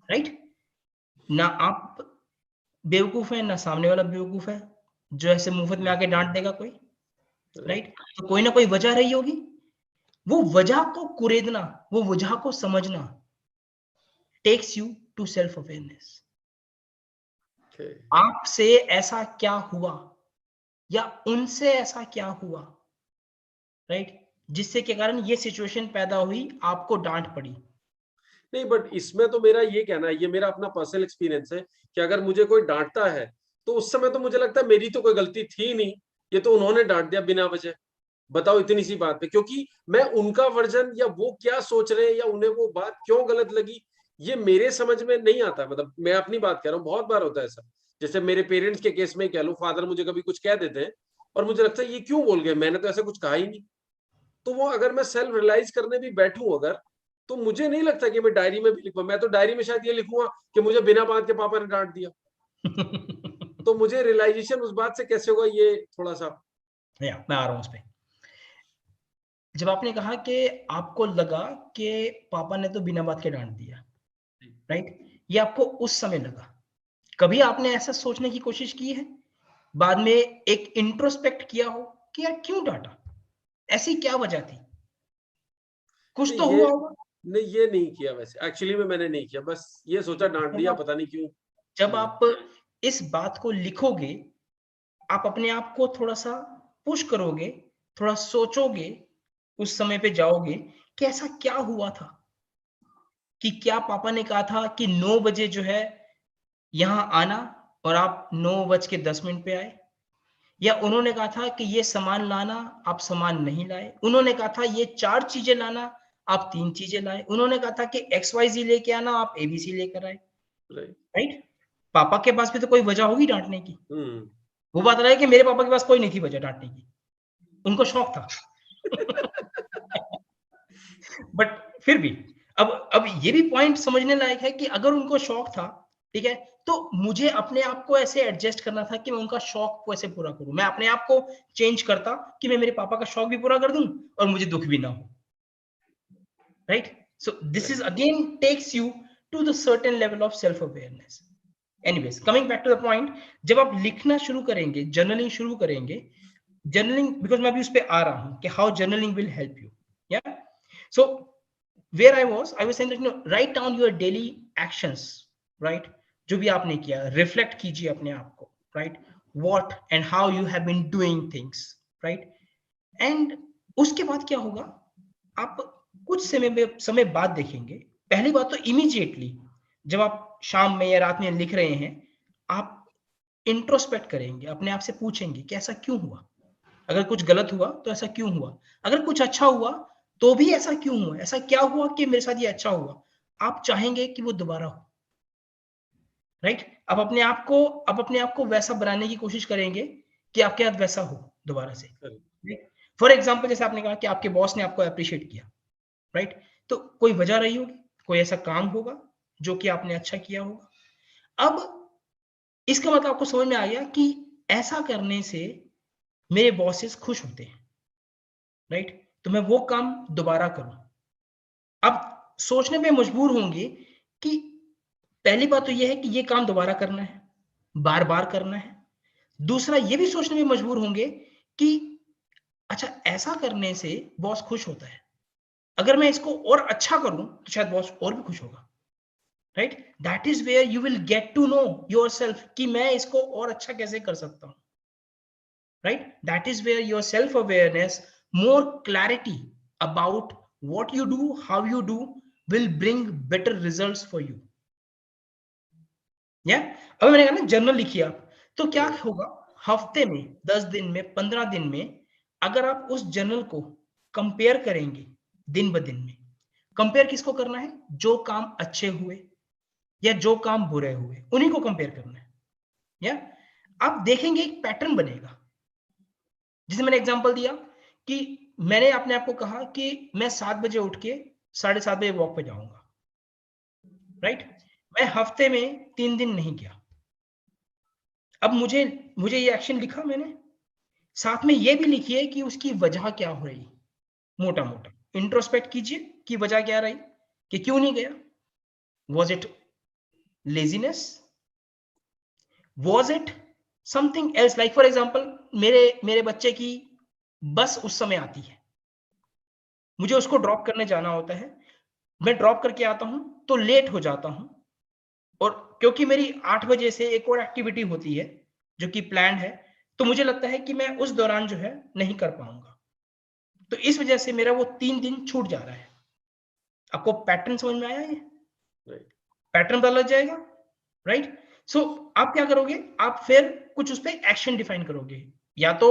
राइट? ना आप बेवकूफ़ हैं, ना सामने वाला बेवकूफ़ है, जो ऐसे मुफ्त में आके डाँट देगा कोई, राइट। राइट? तो कोई ना कोई वजह रही होगी। वो वजह को कुरेदना, वो वजह को समझना takes you to self awareness. Okay. आपसे ऐसा क्या हुआ या उनसे ऐसा क्या हुआ, राइट? जिससे के कारण ये सिचुएशन पैदा हुई, आपको डाँट पड़ी। नहीं बट इसमें तो मेरा ये कहना है, ये मेरा अपना पर्सनल एक्सपीरियंस है कि अगर मुझे कोई डाँटता है, तो उस समय तो मुझे लगता है मेरी तो कोई गलती थी ही नहीं, ये तो उन्होंने डाँट दिया बिना वजह। बताओ इतनी सी बात पे क्योंकि मैं उनका वर्ज़न या वो क्या सोच रहे हैं या उन्हें वो बात क्यों गलत लगी, ये मेरे समझ में नहीं आता। मतलब मैं अपनी बात कह रहा हूँ, बहुत बार होता है ऐसा। जैसे मेरे पेरेंट्स के केस में ही कह लो, फादर मुझे कभी कुछ कह देते हैं और मुझे लगता है ये क्यों बोल गए? मैंने तो ऐसा कुछ कहा ही नहीं। तो वो अगर मैं सेल्फ रियलाइज़ करने भी बैठूँ अगर, तो मुझे नहीं लगता कि मैं डायरी में भी लिखूँ। मैं तो डायरी में शायद ये लिखूँगा कि मुझे बिना बात के पापा ने डाँट दिया। तो मुझे रियलाइज़ेशन उस बात से कैसे होगा ये थोड़ा-सा या मैं आ रहा हूँ उस पे। जब आपने कहा कि आपको लगा कि पापा ने तो बिना बात के डाँट दिया, राइट? ये आपको उस समय लगा। कभी आपने ऐसा सोचने की कोशिश की है? बाद में एक इंट्रोस्पेक्ट किया हो कि यार क्यों डाँटा? ऐसी क्या वजह थी? कुछ नहीं तो ये हुआ होगा। नहीं ये नहीं किया वैसे। एक्चुअली में मैंने नहीं किया। बस ये सोचा डाँट जब दिया आप पता नहीं क्यों। जब हुँ, आप इस बात को लिखोगे, आप अपने आप को थोड़ा-सा पुश करोगे, थोड़ा सोचोगे, उस समय पे जाओगे कि ऐसा क्या हुआ था? कि क्या पापा ने कहा था कि 9 बजे जो है यहाँ आना और आप 9 बज के 10 मिनट पे आए? या उन्होंने कहा था कि ये सामान लाना, आप सामान नहीं लाए? उन्होंने कहा था ये 4 चीज़ें लाना, आप 3 चीज़ें लाए? उन्होंने कहा था कि XYZ लेके आना, आप ABC लेकर आए, राइट। राइट? पापा के पास भी तो कोई वजह होगी डाँटने की। हुँ। वो बात अलग है कि मेरे पापा के पास कोई नहीं थी वजह डाँटने की, उनको शौक था। बट फिर भी अब ये भी पॉइंट समझने लायक है कि अगर उनको शौक था, ठीक है? तो मुझे अपने आप को ऐसे एडजस्ट करना था कि मैं उनका शौक को ऐसे पूरा करूँ। मैं अपने आप को चेंज करता कि मैं मेरे पापा का शौक भी पूरा कर दूँ और मुझे दुःख भी ना हो, right? So this is right. Again takes you to the certain level of self awareness. Anyways coming back to the point, जब आप लिखना शुरू करेंगे, जर्नलिंग शुरू करेंगे, जर्नलिंग बिकॉज़ मैं अभी उस पे आ रहा हूँ कि how journaling will help you, या? सो where I was saying that write down your daily actions, right? जो भी आपने किया, रिफ्लेक्ट कीजिए अपने आप को, right? What and how you have been doing things, right? And उसके बाद क्या होगा? आप कुछ समय बाद देखेंगे। पहली बात तो इमीडिएटली जब आप शाम में या रात में लिख रहे हैं, आप इंट्रोस्पेक्ट करेंगे, अपने आप से पूछेंगे कि ऐसा क्यों हुआ? अगर कुछ गलत हुआ तो ऐसा क्यों हुआ? अगर कुछ अच्छा हुआ तो भी ऐसा क्यों हुआ? ऐसा क्या हुआ कि मेरे साथ ये अच्छा हुआ? आप चाहेंगे कि वो दोबारा हो, राइट? आप अपने आप को वैसा बनाने की कोशिश करेंगे कि आपके साथ वैसा हो दोबारा से। फॉर एग्जाम्पल, जैसे आपने कहा कि आपके बॉस ने आपको अप्रिशिएट किया, राइट? तो कोई वजह रही होगी, कोई ऐसा काम होगा जो कि आपने अच्छा किया होगा। अब इसका मतलब आपको समझ में आ गया कि ऐसा करने से मेरे बॉसेस खुश होते हैं, राइट? तो मैं वो काम दोबारा करूं। अब सोचने पे मजबूर होंगे कि पहली बात तो ये है कि ये काम दोबारा करना है, बार बार करना है। दूसरा ये भी सोचने में मजबूर होंगे कि अच्छा, ऐसा करने से बॉस खुश होता है, अगर मैं इसको और अच्छा करूं तो शायद बॉस और भी खुश होगा, right? That is where you will get to know yourself कि मैं इसको और अच्छा कैसे कर सकता हूं, right? That is where your self awareness, more clarity about what you do, how you do, will bring better results for you. अब मैंने कहा ना जर्नल लिखिए आप, तो क्या होगा, हफ्ते में, 10 दिन में, 15 दिन में, अगर आप उस जर्नल को कंपेयर करेंगे दिन ब दिन में, कंपेयर किसको करना है? जो काम अच्छे हुए या जो काम बुरे हुए, उन्हीं को कंपेयर करना है। या आप देखेंगे एक पैटर्न बनेगा। जैसे मैंने एग्जांपल दिया कि मैंने अपने आप को कहा कि मैं 7 बजे उठ के 7:30 बजे वॉक पे जाऊंगा, राइट? मैं हफ्ते में 3 दिन नहीं गया। अब मुझे मुझे ये एक्शन लिखा मैंने, साथ में ये भी लिखिए कि उसकी वजह क्या हो रही, मोटा मोटा इंट्रोस्पेक्ट कीजिए कि वजह क्या रही, कि क्यों नहीं गया। Was it laziness? Was it something else? Like for example, मेरे बच्चे की बस उस समय आती है, मुझे उसको ड्रॉप करने जाना होता है, मैं ड्रॉप करके आता हूं तो लेट हो जाता हूं, और क्योंकि मेरी 8 बजे से एक और एक्टिविटी होती है जो कि प्लान है, तो मुझे लगता है कि मैं उस दौरान जो है नहीं कर पाऊंगा, तो इस वजह से मेरा वो 3 दिन छूट जा रहा है। आपको पैटर्न समझ में आया? ये पैटर्न पता लग जाएगा, राइट? सो आप क्या करोगे, आप फिर कुछ उस पर एक्शन डिफाइन करोगे, या तो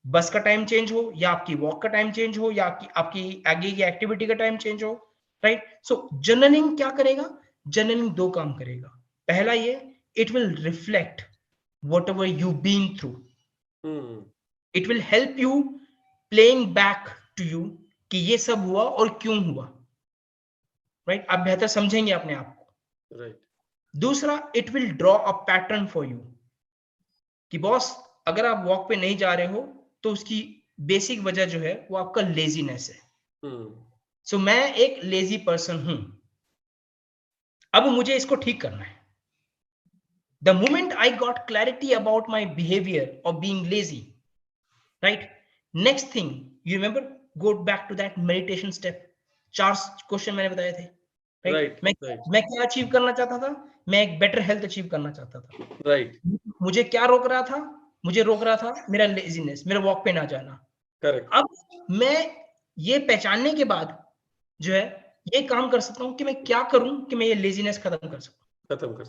बस का टाइम चेंज हो, या आपकी वॉक का टाइम चेंज हो, या आपकी आगे की एक्टिविटी का टाइम चेंज हो, राइट? सो जर्नलिंग क्या करेगा? जर्नलिंग 2 काम करेगा। पहला ये, it will reflect whatever you been through, it will help you playing back to you कि ये सब हुआ और क्यों हुआ, राइट? आप बेहतर समझेंगे अपने आप को, राइट? दूसरा, it will draw a pattern for you कि बॉस, अगर आप वॉक पे नहीं जा रहे हो तो उसकी बेसिक वजह जो है वो आपका लेजीनेस है। सो मैं एक लेजी पर्सन हूं, अब मुझे इसको ठीक करना है। The moment I got clarity about my behaviour of being lazy, right, next thing you remember, go back to that meditation step. 4 question मैंने बताए थे, राइट? मैं क्या अचीव करना चाहता था? मैं एक बेटर हेल्थ अचीव करना चाहता था, राइट? मुझे क्या रोक रहा था? मुझे रोक रहा था मेरा लेजीनेस, मेरा वॉक पे ना जाना। करेक्ट। अब मैं ये पहचानने के बाद जो है ये काम कर सकता हूं कि मैं क्या करूं कि मैं ये लेजीनेस खत्म कर सकूं,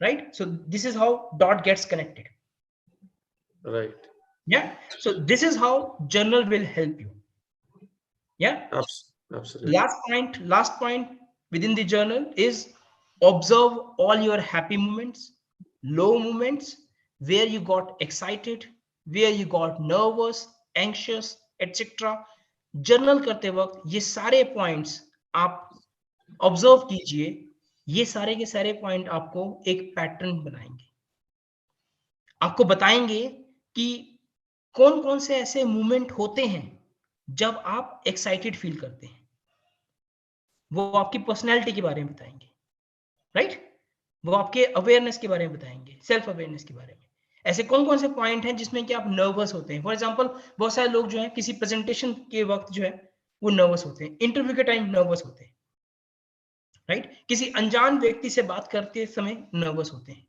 right? So this is how dot gets connected, right? Yeah, so this is how journal will help you. Yeah, absolutely. Last point within the journal is observe all your happy moments, low moments, where you got excited, where you got nervous, anxious, etc. Journal करते वक्त ये सारे points आप observe कीजिए, ये सारे के सारे पॉइंट आपको एक पैटर्न बनाएंगे, आपको बताएंगे कि कौन कौन से ऐसे मूवमेंट होते हैं जब आप एक्साइटेड फील करते हैं, वो आपकी पर्सनैलिटी के बारे में बताएंगे, राइट? वो आपके अवेयरनेस के बारे में बताएंगे, सेल्फ अवेयरनेस के बारे में। ऐसे कौन कौन से पॉइंट हैं जिसमें कि आप नर्वस होते हैं? फॉर एग्जांपल, बहुत सारे लोग जो है किसी प्रेजेंटेशन के वक्त जो है वो नर्वस होते हैं, इंटरव्यू के टाइम नर्वस होते हैं, राइट? किसी अनजान व्यक्ति से बात करते समय नर्वस होते हैं,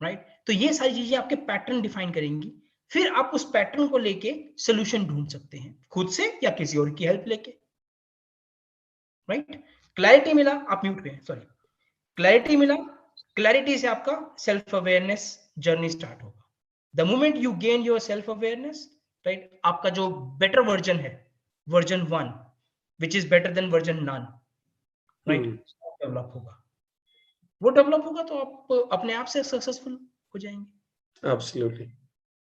राइट? तो ये सारी चीजें आपके पैटर्न डिफाइन करेंगी, फिर आप उस पैटर्न को लेके सोल्यूशन ढूंढ सकते हैं, खुद से या किसी और की हेल्प लेके, राइट? क्लैरिटी मिला? आप म्यूट पे हैं, सॉरी। क्लैरिटी मिला, क्लैरिटी से आपका सेल्फ अवेयरनेस जर्नी स्टार्ट होगा. The moment you gain your self awareness, right, आपका जो बेटर वर्जन है, version 1 which is better than version none, right, develop होगा. वो डेवलप होगा तो आप अपने आप से सक्सेसफुल हो जाएंगे. Absolutely.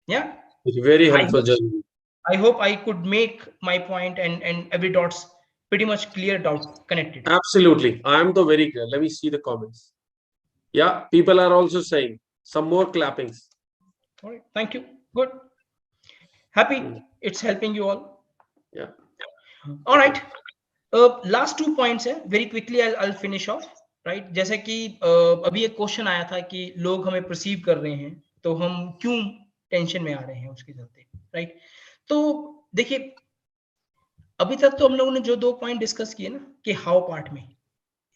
Yeah, It's very I helpful hope, journey. I hope I could make my point and every dots pretty much cleared out, connected. Absolutely. I am though very clear. Let me see the comments. Yeah, people are also saying some more clappings. All right, thank you. Good. Happy it's helping you all. Yeah. All right. Last 2 points है, very quickly I'll finish off, right? जैसे कि अभी एक question आया था कि लोग हमें परसीव कर रहे हैं तो हम क्यों टेंशन में आ रहे हैं उसके चलते, राइट? तो देखिए, अभी तक तो हम लोगों ने जो 2 पॉइंट डिस्कस किए ना, कि हाउ पार्ट में,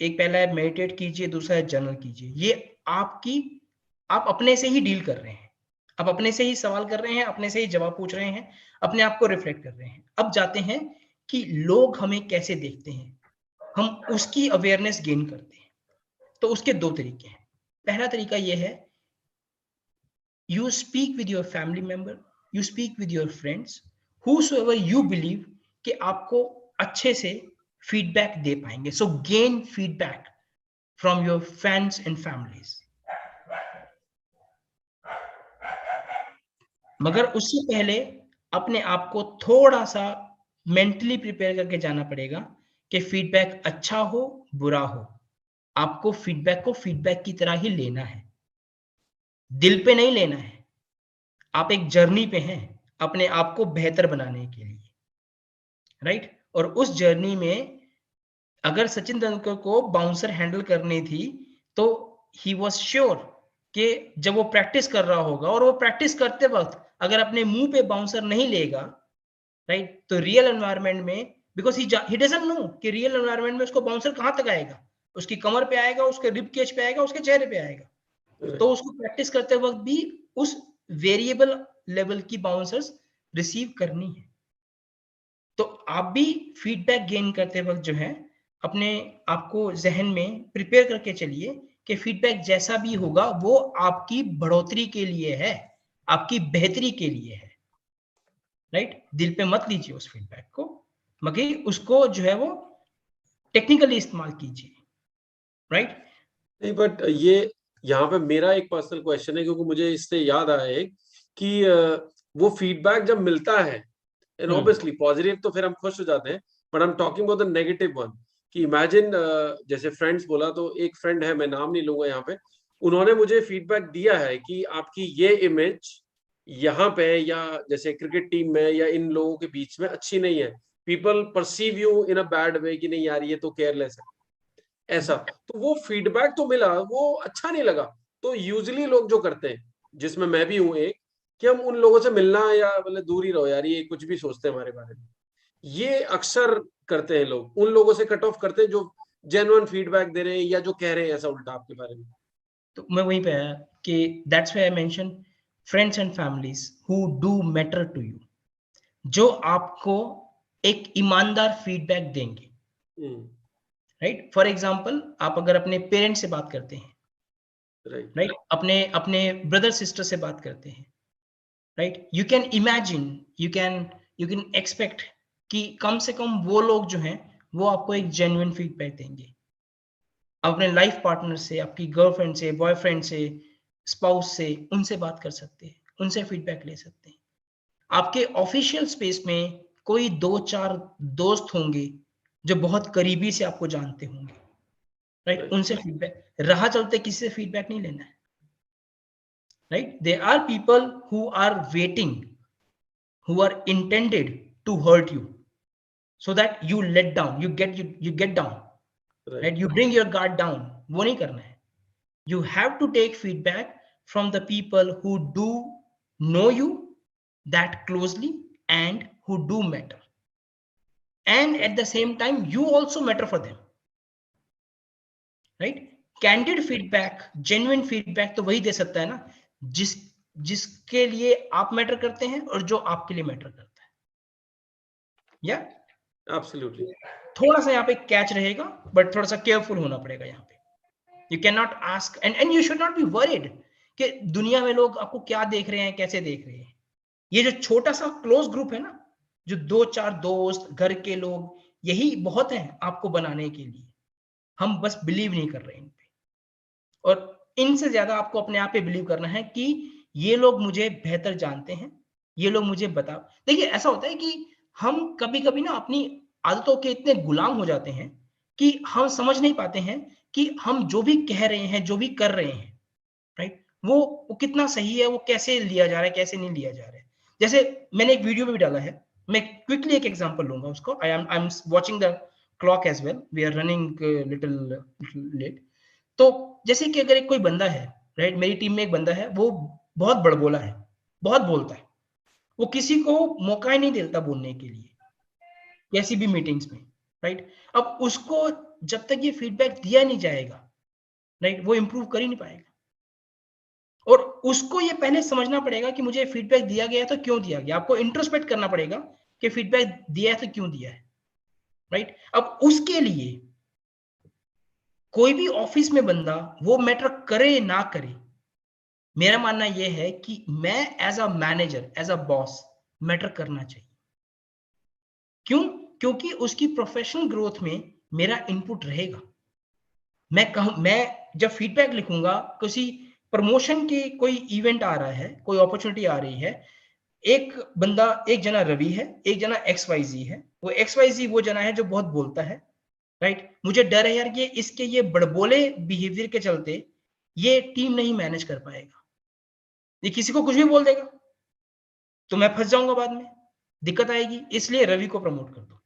एक पहला है मेडिटेट कीजिए, दूसरा है जर्नल कीजिए. ये आप अपने से ही डील कर रहे हैं, आप अपने से ही सवाल कर रहे हैं, अपने से ही जवाब पूछ रहे हैं, अपने आप को रिफ्लेक्ट कर रहे हैं. अब जाते हैं कि लोग हमें कैसे देखते हैं, हम उसकी अवेयरनेस गेन करते हैं. तो उसके 2 तरीके हैं. पहला तरीका ये है, you speak with your family member, you speak with your friends, whosoever you believe कि आपको अच्छे से फीडबैक दे पाएंगे. So gain feedback from your friends and families. मगर उससे पहले अपने आप को थोड़ा सा मेंटली प्रिपेयर करके जाना पड़ेगा कि फीडबैक अच्छा हो बुरा हो, आपको फीडबैक को फीडबैक की तरह ही लेना है, दिल पे नहीं लेना है. आप एक जर्नी पे हैं अपने आप को बेहतर बनाने के लिए, राइट? और उस जर्नी में अगर सचिन तेंदुलकर को बाउंसर हैंडल करनी थी तो ही वाज श्योर कि जब वो प्रैक्टिस कर रहा होगा, और वो प्रैक्टिस करते वक्त अगर अपने मुंह पे बाउंसर नहीं लेगा, राइट, तो रियल एनवायरनमेंट में, बिकॉज ही डजंट नो कि रियल एनवायरनमेंट में उसको बाउंसर कहां तक आएगा, उसकी कमर पे आएगा, उसके रिब केज पे आएगा, उसके चेहरे पे आएगा. तो उसको प्रैक्टिस करते वक्त भी उस वेरिएबल लेवल की बाउंसर्स रिसीव करनी है. तो आप भी फीडबैक गेन करते वक्त जो है अपने आपको जहन में प्रिपेयर करके चलिए कि फीडबैक जैसा भी होगा वो आपकी बढ़ोतरी के लिए है, आपकी बेहतरी के लिए है, राइट? दिल पे मत लीजिए उस फीडबैक को, मगर उसको जो है वो टेक्निकली इस्तेमाल कीजिए, राइट? नहीं, बट ये यहाँ पे मेरा एक पर्सनल क्वेश्चन है, क्योंकि मुझे इससे याद आया एक कि वो फीडबैक जब मिलता है, एंड ऑब्वियसली पॉजिटिव तो फिर हम खुश हो जाते हैं, but I am talking about the negative one. कि इमेजिन जैसे फ्रेंड्स बोला, तो एक फ्रेंड है, मैं नाम नहीं लूंगा यहाँ पे, उन्होंने मुझे फीडबैक दिया है कि आपकी ये इमेज यहाँ पे या जैसे क्रिकेट टीम में या इन लोगों के बीच में अच्छी नहीं है, people perceive you in a bad way कि नहीं यार ये तो केयरलेस है, ऐसा. तो वो फीडबैक तो मिला, वो अच्छा नहीं लगा. तो यूजुअली लोग जो करते हैं, जिसमें मैं भी हूं एक, कि हम उन लोगों से मिलना या मतलब दूर ही रहो यार, ये कुछ भी सोचते हैं हमारे बारे में. ये अक्सर करते हैं लोग, उन लोगों से कट ऑफ करते हैं जो जेन्युइन फीडबैक दे रहे हैं या जो कह रहे हैं ऐसा उल्टा आपके बारे में. तो मैं वहीं पे आया कि that's why I mention friends and families who do matter to you, जो आपको एक ईमानदार फीडबैक देंगे, राइट? फॉर एग्जांपल, आप अगर अपने पेरेंट्स से बात करते हैं, राइट, अपने अपने ब्रदर सिस्टर से बात करते हैं, right, you can imagine, you can expect कि कम से कम वो लोग जो हैं वो आपको एक जेन्युइन फीडबैक देंगे. अपने लाइफ पार्टनर से, आपकी गर्लफ्रेंड से, बॉयफ्रेंड से, स्पाउस से, उनसे बात कर सकते हैं, उनसे फीडबैक ले सकते हैं. आपके ऑफिशियल स्पेस में कोई 2-4 दोस्त होंगे जो बहुत करीबी से आपको जानते होंगे, राइट? उनसे फीडबैक, राह चलते किसी से फीडबैक नहीं लेना है, right? There are people who are waiting, who are intended to hurt you, so that you let down, you get down, right? You bring your guard down. वो नहीं करना है. You have to take feedback from the people who do know you that closely and who do matter. And at the same time, you also matter for them, right? Candid feedback, genuine feedback तो वही दे सकता है ना जिसके लिए आप matter करते हैं और जो आपके लिए मैटर करता है. या एब्सोल्युटली. थोड़ा सा यहाँ पे कैच रहेगा, बट थोड़ा सा केयरफुल होना पड़ेगा यहाँ पे. You cannot ask, and you should not be worried कि दुनिया में लोग आपको क्या देख रहे हैं, कैसे देख रहे हैं. ये जो छोटा सा क्लोज ग्रुप है ना, जो 2-4 दोस्त, घर के लोग, यही बहुत है आपको बनाने के लिए. हम बस बिलीव नहीं कर रहे इन पे, और इनसे ज्यादा आपको अपने आप पे बिलीव करना है कि ये लोग मुझे बेहतर जानते हैं, ये लोग मुझे बता. देखिए ऐसा होता है कि हम कभी-कभी ना अपनी आदतों के इतने गुलाम हो जाते हैं कि हम समझ नहीं पाते हैं कि हम जो भी कह रहे हैं, जो भी कर रहे हैं, राइट, वो कितना सही है, वो कैसे लिया जा रहा है, कैसे नहीं लिया जा रहा है. जैसे मैंने एक वीडियो में भी डाला है, मैं क्विकली एक एग्जांपल लूंगा उसको. I am watching the clock as well, we are running little late. तो जैसे कि अगर एक कोई बंदा है, राइट, मेरी टीम में एक बंदा है, वो बहुत बड़बोला है, बहुत बोलता है, वो किसी को मौका ही नहीं देता बोलने के लिए, कैसी भी मीटिंग्स में, राइट. अब उसको जब तक ये फीडबैक दिया नहीं जाएगा, राइट, वो इंप्रूव कर ही नहीं पाएगा. और उसको ये पहले समझना पड़ेगा कि मुझे फीडबैक दिया गया है तो क्यों दिया गया. आपको इंट्रोस्पेक्ट करना पड़ेगा कि फीडबैक दिया है तो क्यों दिया है, राइट. अब उसके लिए कोई भी ऑफिस में बंदा वो मैटर करे ना करे, मेरा मानना यह है कि मैं as a manager, as a boss, matter करना चाहिए. क्यों? क्योंकि उसकी प्रोफेशनल ग्रोथ में मेरा इनपुट रहेगा. मैं जब फीडबैक लिखूंगा, किसी प्रमोशन के कोई इवेंट आ रहा है, कोई अपॉर्चुनिटी आ रही है, एक बंदा, एक जना रवि है, एक जना XYZ है. वो XYZ वो जना है जो बहुत बोलता है, राइट. मुझे डर है यार कि इसके ये बड़बोले बिहेवियर के चलते ये टीम नहीं मैनेज कर पाएगा, ये किसी को कुछ भी बोल देगा तो मैं फंस जाऊंगा, बाद में दिक्कत आएगी, इसलिए रवि को प्रमोट कर दो,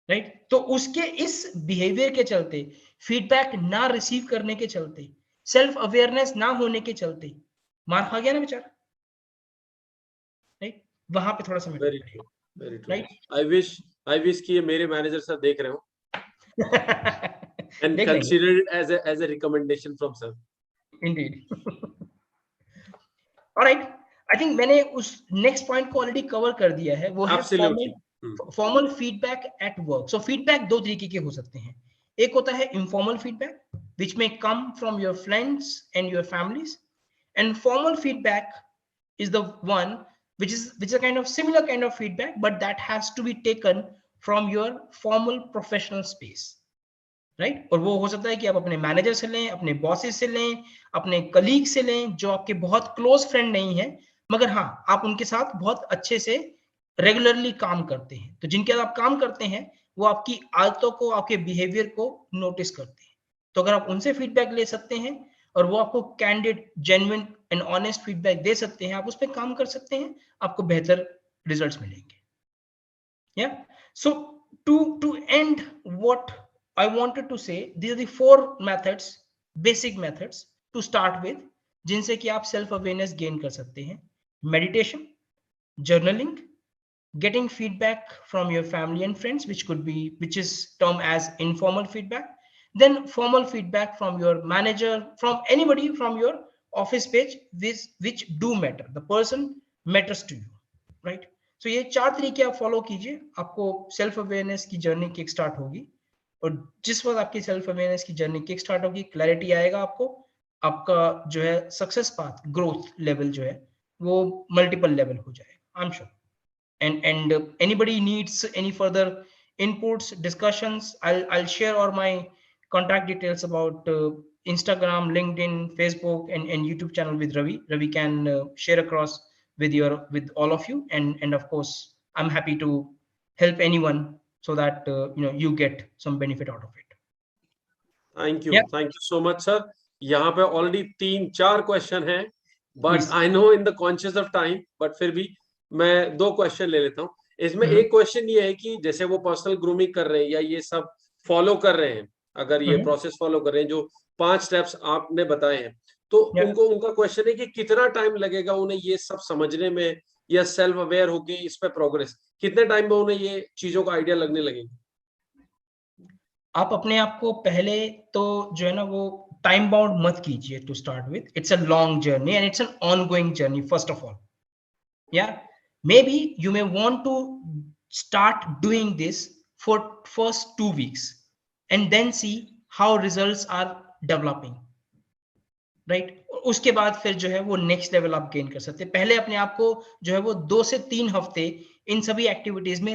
राइट. तो उसके इस बिहेवियर के चलते, फीडबैक ना रिसीव करने के चलते, सेल्फ अवेयरनेस ना होने के चलते मार खा गया ना बेचारा, राइट. वहां पे थोड़ा सा very true, very true. Right. I wish कि ये मेरे मैनेजर सर देख रहे हो and देख लेंगे. consider it as a recommendation from sir. Indeed. Alright, I think मैंने उस नेक्स्ट पॉइंट को ऑलरेडी कवर कर दिया है. वो है Absolutely. Formal feedback at work. So feedback दो तरीके के हो सकते हैं. एक होता है इनफॉर्मल फीडबैक, विच में come from your friends and your families, and formal feedback is the one which is a kind of similar kind of feedback, but that has to be taken from your formal professional space, right. और वो हो सकता है कि आप अपने manager से लें, अपने बॉसेस से लें, अपने कलीग से लें, जो आपके बहुत क्लोज फ्रेंड नहीं है, मगर हाँ आप उनके साथ बहुत अच्छे से रेगुलरली काम करते हैं. तो जिनके साथ आप काम करते हैं वो आपकी आदतों को, आपके बिहेवियर को नोटिस करते हैं. तो अगर आप उनसे फीडबैक ले सकते हैं और वो आपको candid, genuine and honest feedback दे सकते हैं, आप उस पर काम कर सकते हैं, आपको बेहतर रिजल्ट्स मिलेंगे. Yeah. So to end what I wanted to say, these are the 4 methods, basic methods to start with, जिनसे कि आप सेल्फ अवेयरनेस गेन कर सकते हैं. Meditation, journaling, getting feedback from your family and friends, which is termed as informal feedback, then formal feedback from your manager, from anybody from your office page, which do matter, the person matters to you, right. So ये 4 तरीके आप follow कीजिए, आपको self awareness की journey kick start होगी. और जिस वक्त आपकी सेल्फ अवेयरनेस की जर्नी किक स्टार्ट होगी, क्लैरिटी आएगा आपको, आपका जो है सक्सेस पाथ, ग्रोथ लेवल जो है वो मल्टीपल लेवल हो जाएगा, I am sure. And anybody needs any further inputs, discussions, I'll share all my contact details about Instagram, LinkedIn, Facebook, and YouTube channel with Ravi can share across with all of you, and of course I'm happy to help anyone so that you get some benefit out of it. Thank you. Yeah. Thank you so much, sir. यहाँ पे already 3-4 question हैं, but Please. I know in the conscious of time, but फिर भी मैं 2 question ले लेता हूँ. इसमें एक क्वेश्चन ये है कि जैसे वो पर्सनल ग्रूमिंग कर रहे हैं या ये सब फॉलो कर रहे हैं, अगर ये प्रोसेस फॉलो कर रहे हैं, जो 5 स्टेप्स आपने बताए हैं, तो उनको, उनका क्वेश्चन है कि कितना टाइम लगेगा उन्हें ये सब समझने में, या सेल्फ अवेयर होके इस पे प्रोग्रेस, कितने टाइम में उन्हें ये चीजों का आइडिया लगने लगेगा? आप अपने आप को पहले तो जो है ना वो टाइम बाउंड मत कीजिए. To start with, it's a long journey and it's an ongoing journey. First of all, yeah, maybe you may want to start doing this for first 2 weeks and then see how results are developing, right? उसके बाद फिर जो है वो next level आप gain कर सकते हैं। पहले अपने आप को जो है वो 2 से 3 हफ्ते इन सभी एक्टिविटीज में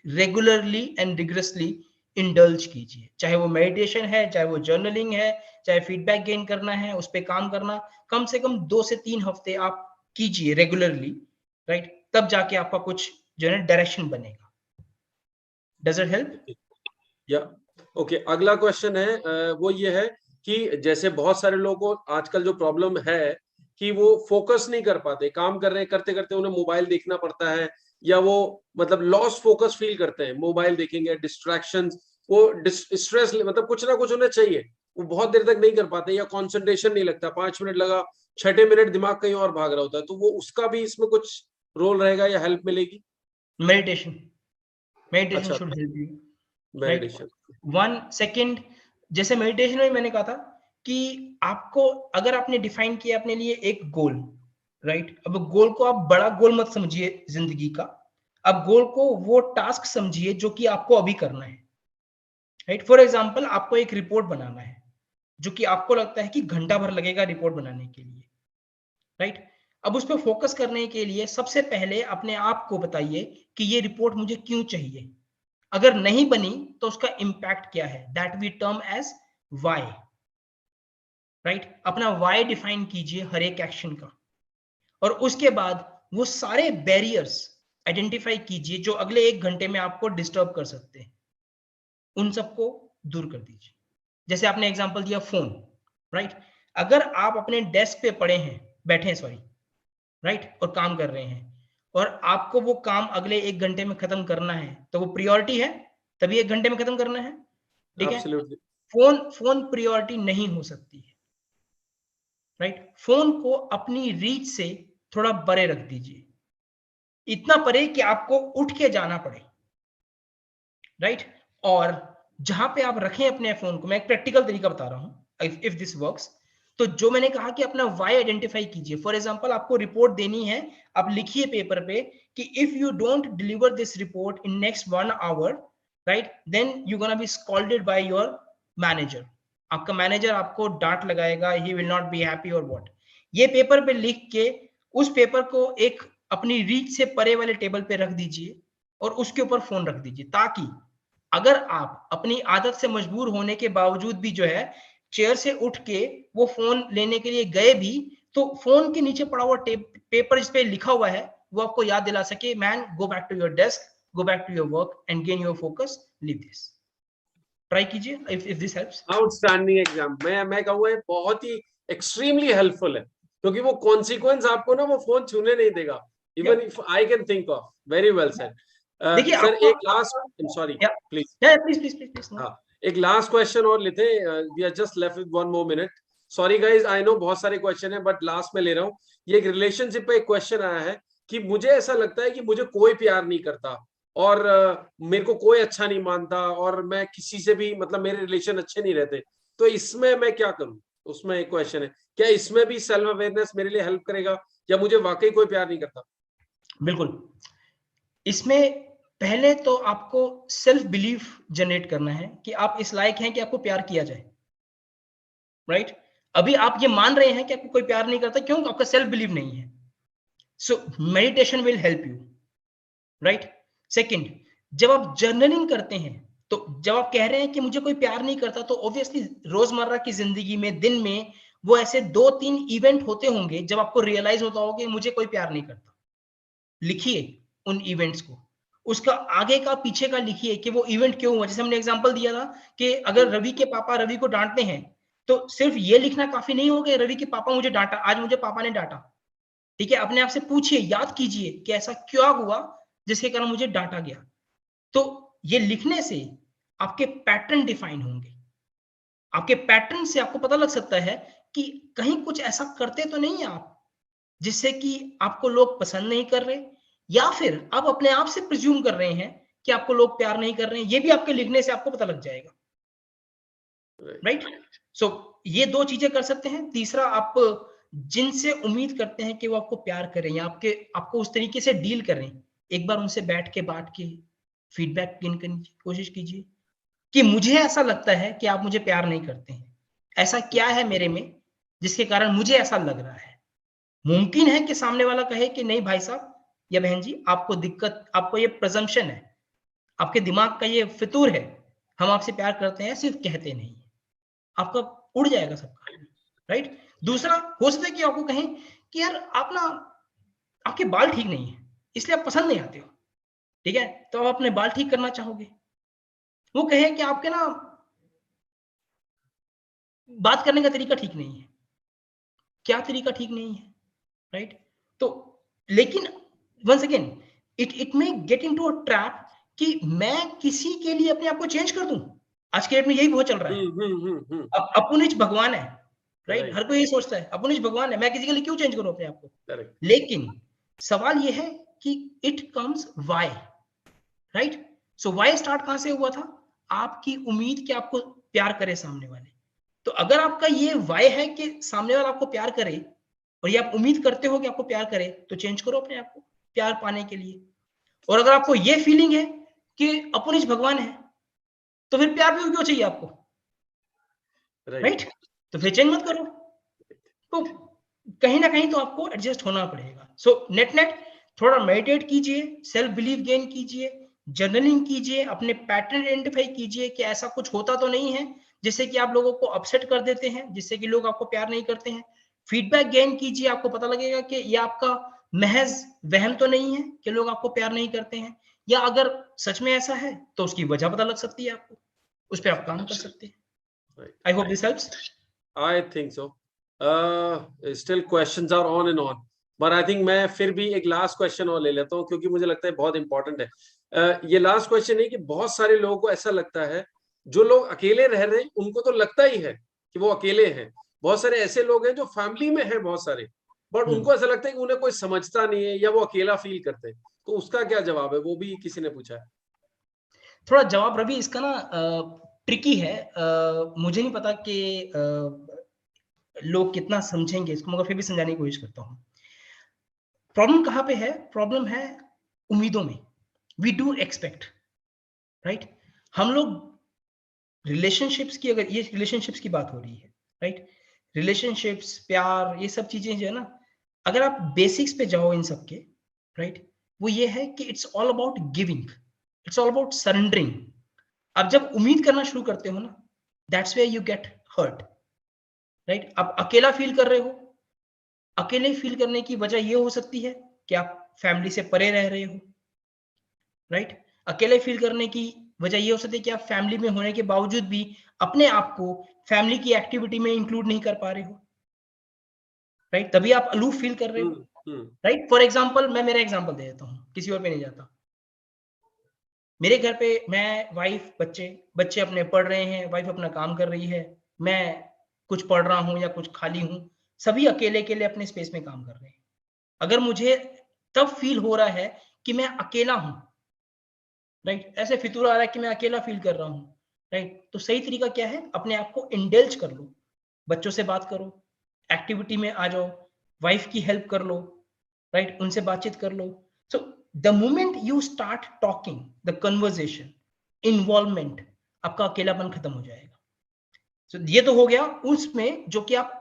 रेगुलरली एंड रिगरसली इंडल्ज कीजिए, चाहे वो मेडिटेशन है, चाहे वो जर्नलिंग है, चाहे फीडबैक गेन करना है, उस पर काम करना, कम से कम 2 से 3 हफ्ते आप कीजिए रेगुलरली, राइट? तब जाके आपका कुछ जो है डायरेक्शन बनेगा। Does it help? या ओके, अगला क्वेश्चन है वो ये है कि जैसे बहुत सारे लोगों को आजकल जो प्रॉब्लम है कि वो फोकस नहीं कर पाते, काम कर रहे हैं, करते करते उन्हें मोबाइल देखना पड़ता है, या वो मतलब लॉस फोकस फील करते हैं, मोबाइल देखेंगे, डिस्ट्रैक्शंस, वो स्ट्रेस, मतलब कुछ ना कुछ उन्हें चाहिए, वो बहुत देर तक नहीं कर पाते, या कंसंट्रेशन नहीं लगता, 5 मिनट लगा, 6 मिनट दिमाग कहीं और भाग रहा होता है, तो वो उसका भी इसमें कुछ रोल रहेगा या हेल्प मिलेगी? मेडिटेशन, मेडिटेशन अच्छा, should help you, right? Meditation. 1 second, जैसे मेडिटेशन में मैंने कहा था कि आपको, अगर आपने डिफाइन किया अपने लिए एक गोल, राइट? अब गोल को आप बड़ा गोल मत समझिए जिंदगी का, अब गोल को वो टास्क समझिए जो कि आपको अभी करना है, राइट? फॉर एग्जांपल, आपको एक रिपोर्ट बनाना है जो कि आपको लगता है कि घंटा भर लगेगा रिपोर्ट बनाने के लिए, राइट? अब उस पर फोकस करने के लिए सबसे पहले अपने आप को बताइए कि ये रिपोर्ट मुझे क्यों चाहिए, अगर नहीं बनी तो उसका इंपैक्ट क्या है, that we term as why, right? अपना वाई डिफाइन कीजिए हर एक एक्शन का, और उसके बाद वो सारे बैरियर्स आइडेंटिफाई कीजिए जो अगले 1 घंटे में आपको डिस्टर्ब कर सकते हैं, उन सबको दूर कर दीजिए। जैसे आपने एग्जांपल दिया फोन, राइट? अगर आप अपने डेस्क पे पड़े हैं, बैठे हैं, सॉरी, राइट, और काम कर रहे हैं, और आपको वो काम अगले 1 घंटे में खत्म करना है, तो वो प्रियोरिटी है, तभी 1 घंटे में खत्म करना है, ठीक है? एब्सोल्युटली। फोन फोन प्रियोरिटी नहीं हो सकती है, राइट? फोन को अपनी रीच से थोड़ा परे रख दीजिए, इतना परे कि आपको उठ के जाना पड़े, राइट? और जहां पे आप रखें अपने फोन को, मैं एक प्रैक्टिकल तरीका बता रहा हूं, इफ दिस वर्क्स, तो जो मैंने कहा कि अपना वाई आइडेंटिफाई कीजिए। फॉर एग्जांपल, आपको रिपोर्ट देनी है, आप लिखिए पेपर पे कि if you don't deliver this report in next 1 hour, right, then you gonna be scolded by your manager, आपका मैनेजर आपको डांट लगाएगा, he will not be happy और व्हाट। ये पेपर पे लिख के उस पेपर को एक अपनी रीच से परे वाले टेबल पे रख दीजिए और उसके ऊपर फोन रख दीजिए, ताकि अगर आप अपनी आदत से मजबूर होने के बावजूद भी जो है चेयर से उठ के वो फोन लेने के लिए गए भी, तो फोन के नीचे पड़ा हुआ पेपर जिस पे लिखा हुआ है वो आपको याद दिला सके, man, go back to your desk, go back to your work and gain your focus, leave this. Try कीजिए, if this helps. Outstanding exam, मैं कहूँगा ये बहुत ही एक्सट्रीमली हेल्पफुल है, क्योंकि वो कॉन्सिक्वेंस आपको ना वो फोन छूने नहीं देगा, even if I can think of. Very well said. देखिए सर आपको, एक last, sorry please, please please please please, हाँ एक लास्ट क्वेश्चन और लेते हैं, we are just left with 1 more minute। Sorry guys, I know बहुत सारे क्वेश्चन है, बट लास्ट में ले रहा हूँ। ये एक रिलेशनशिप पे एक क्वेश्चन आया है कि मुझे ऐसा लगता है कि मुझे कोई प्यार नहीं करता, और मेरे को कोई अच्छा नहीं मानता, और मैं किसी से भी, मतलब मेरे रिलेशन अच्छे नहीं रहते, तो इसमें मैं क्या करूं? उसमें एक क्वेश्चन है, क्या इसमें भी सेल्फ अवेयरनेस मेरे लिए हेल्प करेगा, या मुझे वाकई कोई प्यार नहीं करता? बिल्कुल, इसमें पहले तो आपको सेल्फ बिलीफ जनरेट करना है कि आप इस लायक हैं कि आपको प्यार किया जाए, राइट? अभी आप ये मान रहे हैं कि आपको कोई प्यार नहीं करता, क्यों? आपका सेल्फ बिलीव नहीं है। So meditation will help you, right? Second, जब आप जर्नलिंग करते हैं, तो जब आप कह रहे हैं कि मुझे कोई प्यार नहीं करता, तो ऑब्वियसली रोजमर्रा की जिंदगी में दिन में वो ऐसे 2-3 इवेंट होते होंगे जब आपको रियलाइज होता होगा कि मुझे कोई प्यार नहीं करता। लिखिए उन इवेंट्स को, उसका आगे का पीछे का लिखिए कि वो इवेंट क्यों हुआ। जैसे हमने एग्जांपल दिया था कि अगर रवि के पापा रवि को डांटते हैं, तो सिर्फ ये लिखना काफी नहीं होगा रवि के पापा मुझे डांटा, आज मुझे पापा ने डांटा, ठीक है? अपने आप से पूछिए, याद कीजिए कि ऐसा क्या हुआ जिसके कारण मुझे डांटा गया। तो ये लिखने से आपके पैटर्न डिफाइन होंगे, आपके पैटर्न से आपको पता लग सकता है कि कहीं कुछ ऐसा करते तो नहीं है आप जिससे कि आपको लोग पसंद नहीं कर रहे, या फिर आप अपने आप से प्रिज्यूम कर रहे हैं कि आपको लोग प्यार नहीं कर रहे हैं। ये भी आपके लिखने से आपको पता लग जाएगा, राइट? सो ये 2 चीजें कर सकते हैं। तीसरा, आप जिनसे उम्मीद करते हैं कि वो आपको प्यार करें या आपको उस तरीके से डील करें, एक बार उनसे बैठ के बात की फीडबैक गेन करने की कोशिश कीजिए कि मुझे ऐसा लगता है कि आप मुझे प्यार नहीं करते हैं, ऐसा क्या है मेरे में जिसके कारण मुझे ऐसा लग रहा है? मुमकिन है कि सामने वाला कहे कि नहीं भाई साहब या बहन जी, आपको दिक्कत, आपको ये प्रेजम्पशन है, आपके दिमाग का ये फितूर है, हम आपसे प्यार करते हैं, सिर्फ कहते नहीं है। आपका उड़ जाएगा सबका, राइट? दूसरा, हो सकता है कि आपको कहें कि यार आप ना, आपके बाल ठीक नहीं है, इसलिए आप पसंद नहीं आते हो, ठीक है? तो आप अपने बाल ठीक करना चाहोगे। वो कहे कि आपके ना बात करने का तरीका ठीक नहीं है। क्या तरीका ठीक नहीं है, राइट? तो लेकिन once again it may get into a trap कि मैं किसी के लिए अपने आप को चेंज कर दूं। आज के डेट में यही बहुत चल रहा है। अपुनिच भगवान है, राइट? हर कोई यही सोचता है अपुनिच भगवान है, मैं किसी के लिए क्यों चेंज करूं अपने आप को। करेक्ट। लेकिन सवाल ये है कि it comes why, right? So why start कहां से हुआ था? आपकी उम्मीद कि आपको प्यार करे सामने वाले। तो अगर आपका ये व्हाई है कि सामने वाला आपको प्यार करे और ये आप उम्मीद करते हो कि आपको प्यार करे, तो चेंज करो अपने आप को प्यार पाने के लिए। और अगर आपको ये फीलिंग है कि अपुनिच भगवान है, तो फिर प्यार भी क्यों चाहिए आपको, राइट? तो फिर चेंज मत करो। तो कहीं ना कहीं तो आपको एडजस्ट होना पड़ेगा। सो नेट नेट थोड़ा मेडिटेट कीजिए, सेल्फ बिलीव गेन कीजिए, जर्नलिंग कीजिए, अपने पैटर्न आइडेंटिफाई कीजिए कि ऐसा कुछ होता तो नहीं है जिससे कि आप लोगों को अपसेट कर देते हैं, जिससे कि लोग आपको प्यार नहीं करते हैं। फीडबैक गेन कीजिए, आपको पता लगेगा कि ये आपका महज वहम तो नहीं है कि लोग आपको प्यार नहीं करते हैं, या अगर सच में ऐसा है तो उसकी वजह पता लग सकती है आपको, उस पर आप काम कर सकते हैं। I hope this helps. I think so. Still questions are on and on. But I think मैं फिर भी एक लास्ट क्वेश्चन और ले लेता हूँ क्योंकि मुझे लगता है बहुत इंपॉर्टेंट है। ये लास्ट क्वेश्चन है कि बहुत सारे लोगों को ऐसा लगता है, जो लोग अकेले रह रहे हैं उनको तो लगता ही है कि वो अकेले हैं। बहुत सारे ऐसे लोग हैं जो फैमिली में हैं बहुत सारे, बट उनको ऐसा लगता है कि उन्हें कोई समझता नहीं है या वो अकेला फील करते हैं। तो उसका क्या जवाब है, वो भी किसी ने पूछा है। थोड़ा जवाब रवि इसका ना ट्रिकी है। मुझे नहीं पता कि लोग कितना समझेंगे इसको, मगर फिर भी समझाने की कोशिश करता हूँ। प्रॉब्लम कहाँ पे है? प्रॉब्लम है उम्मीदों में। We do expect, right? हम लोग रिलेशनशिप्स की, अगर ये रिलेशनशिप्स की बात हो रही है, राइट? रिलेशनशिप्स, प्यार, ये सब चीजें जो है ना, अगर आप बेसिक्स पे जाओ इन सब के, राइट, वो ये है कि it's all about giving, it's all about surrendering. अब जब उम्मीद करना शुरू करते हो ना, that's where you get hurt, right? आप अकेला फील कर रहे हो, अकेले फील करने की वजह ये हो सकती है कि आप फैमिली से परे रह रहे हो, राइट? अकेले फील करने की वजह ये हो सकती है कि आप फैमिली में होने के बावजूद भी अपने आप को फैमिली की एक्टिविटी में इंक्लूड नहीं कर पा रहे हो, राइट? तभी आप अलूफ फील कर रहे हो, राइट? फॉर एग्जाम्पल, मैं मेरा एग्जाम्पल दे देता हूँ, किसी और पे नहीं जाता। मेरे घर पे मैं, वाइफ, बच्चे, बच्चे अपने पढ़ रहे हैं, वाइफ अपना काम कर रही है, मैं कुछ पढ़ रहा हूँ या कुछ खाली हूँ, सभी अकेले अकेले अपने स्पेस में काम कर रहे हैं। अगर मुझे तब फील हो रहा है कि मैं अकेला हूँ, राइट, ऐसे फितूर आ रहा है कि मैं अकेला फील कर रहा हूँ, राइट, तो सही तरीका क्या है? अपने आप को इंडल्ज कर लो, बच्चों से बात करो, एक्टिविटी में आ जाओ, वाइफ की हेल्प कर लो, राइट, उनसे बातचीत कर लो। So the moment you start talking, the conversation, involvement, आपका अकेलापन खत्म हो जाएगा। सो ये तो हो गया उसमें जो कि आप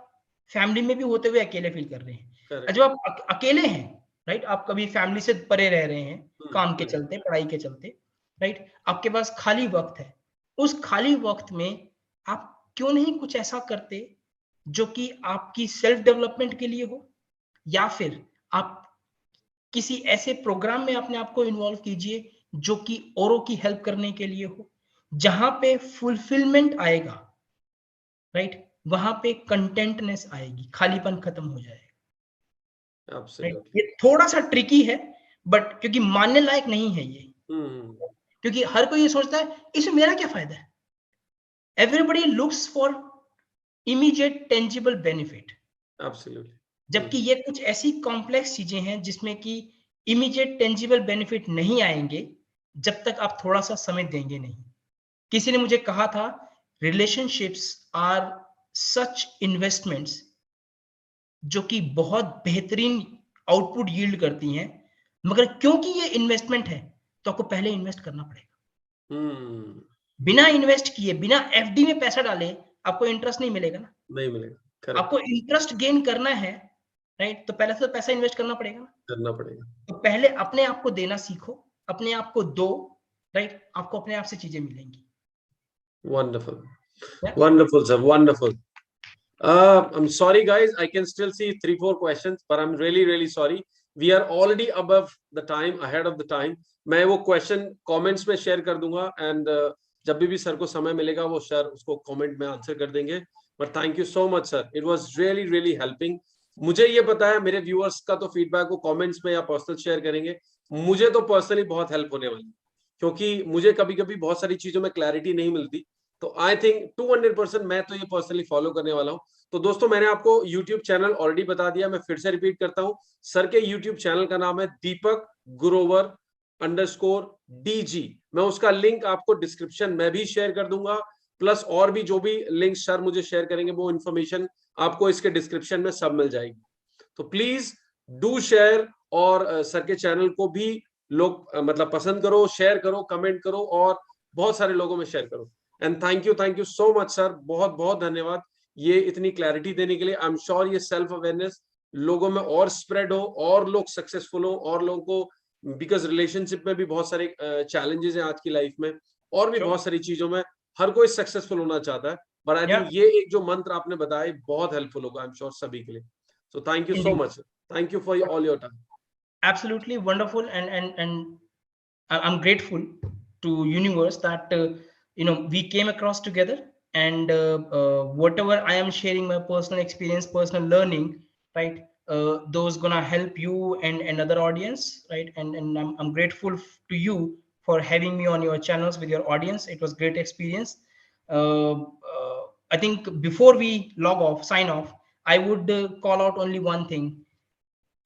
फैमिली में भी होते हुए अकेले फील कर रहे हैं। जब आप अकेले हैं, राइट, आप कभी फैमिली से परे रह रहे हैं, काम के चलते, पढ़ाई के चलते, राइट, आपके पास खाली वक्त है, उस खाली वक्त में आप क्यों नहीं कुछ ऐसा करते जो कि आपकी सेल्फ डेवलपमेंट के लिए हो, या फिर आप किसी ऐसे प्रोग्राम में अपने आप को इन्वॉल्व कीजिए जो कि औरों की हेल्प करने के लिए हो, जहां पे फुलफिलमेंट आएगा, राइट, वहां पे कंटेंटनेस आएगी, खालीपन खत्म हो जाएगा, राइट? ये थोड़ा सा ट्रिकी है, बट क्योंकि मानने लायक नहीं है ये, क्योंकि हर कोई ये सोचता है इसमें मेरा क्या फायदा है। Everybody looks for immediate tangible benefit, absolutely, जबकि ये कुछ ऐसी कॉम्प्लेक्स चीजें हैं जिसमें कि इमीडिएट टेंजिबल बेनिफिट नहीं आएंगे जब तक आप थोड़ा सा समय देंगे नहीं। किसी ने मुझे कहा था, रिलेशनशिप्स आर सच इन्वेस्टमेंट्स जो कि बहुत बेहतरीन आउटपुट यील्ड करती हैं, मगर क्योंकि ये इन्वेस्टमेंट है तो आपको पहले इन्वेस्ट करना पड़ेगा। बिना इन्वेस्ट किए, बिना एफडी में पैसा डाले आपको इंटरेस्ट नहीं मिलेगा ना। नहीं मिलेगा, करेक्ट, आपको इंटरेस्ट गेन करना है, राइट, तो पहले तो पैसा इन्वेस्ट करना पड़ेगा ना। करना पड़ेगा। तो पहले अपने आप को देना सीखो, अपने आप को दो, राइट, आपको अपने आप से चीजें मिलेंगी। Wonderful. Yeah. Wonderful, sir. Wonderful. I'm sorry, guys. I can still see 3-4 questions, but I'm really, really sorry. We are already above the time, ahead of the time. मैं वो question comments में share कर दूंगा, and जब भी sir को समय मिलेगा वो सर उसको comment में answer कर देंगे. But thank you so much, sir. It was really, really helping. मुझे ये पता है मेरे viewers का तो feedback वो comments में या personal share करेंगे. मुझे तो personally बहुत help होने वाली है, क्योंकि मुझे कभी-कभी बहुत सारी चीजों में clarity नहीं मिलती. तो आई थिंक 200% मैं तो ये पर्सनली फॉलो करने वाला हूँ. तो दोस्तों मैंने आपको YouTube चैनल ऑलरेडी बता दिया, मैं फिर से रिपीट करता हूँ. सर के YouTube चैनल का नाम है दीपक गुरोवर _DG. मैं उसका लिंक आपको डिस्क्रिप्शन में भी शेयर कर दूंगा, प्लस और भी जो भी लिंक सर मुझे शेयर करेंगे वो इन्फॉर्मेशन आपको इसके डिस्क्रिप्शन में सब मिल जाएगी. तो प्लीज डू शेयर, और सर के चैनल को भी लोग मतलब पसंद करो, शेयर करो, कमेंट करो, और बहुत सारे लोगों में शेयर करो. And thank you so much sir, बहुत बहुत धन्यवाद ये इतनी क्लैरिटी देने के लिए. आई एम श्योर ये सेल्फ अवेयरनेस लोगों में और स्प्रेड हो, और लोग सक्सेसफुल हो, और लोगों को, बिकॉज रिलेशनशिप में भी बहुत सारे चैलेंजेस हैं आज की लाइफ में, और भी बहुत सारी चीजों में हर कोई सक्सेसफुल होना चाहता है. बट आई थिंक ये एक जो मंत्र आपने बताया बहुत हेल्पफुल होगा, आई एम श्योर सभी के लिए. So thank you so much, thank you for all your time. Absolutely wonderful, and I'm grateful to universe that we came across together, and whatever I am sharing, my personal experience, personal learning, right, those gonna help you and another audience, right, and I'm grateful to you for having me on your channels with your audience. It was great experience. I think before we sign off, I would call out only one thing.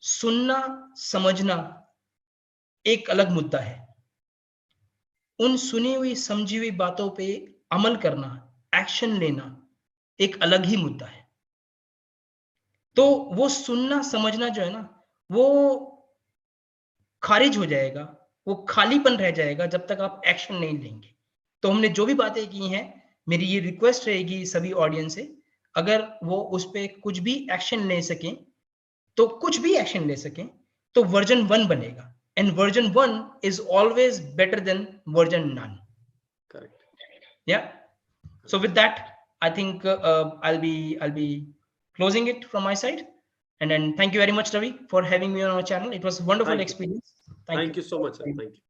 सुनना समझना एक अलग मुद्दा है, उन सुनी हुई समझी हुई बातों पे अमल करना, एक्शन लेना एक अलग ही मुद्दा है. तो वो सुनना समझना जो है ना, वो खारिज हो जाएगा, वो खालीपन रह जाएगा जब तक आप एक्शन नहीं लेंगे. तो हमने जो भी बातें की हैं, मेरी ये रिक्वेस्ट रहेगी सभी ऑडियंस से, अगर वो उस पे कुछ भी एक्शन ले सकें, तो कुछ भी एक्शन ले सकें, तो वर्जन 1 बनेगा. And version 1 is always better than version none. Correct. Yeah. So with that, I think I'll be closing it from my side. And then thank you very much, Ravi, for having me on our channel. It was a wonderful experience. Thank you so much, sir. Thank you.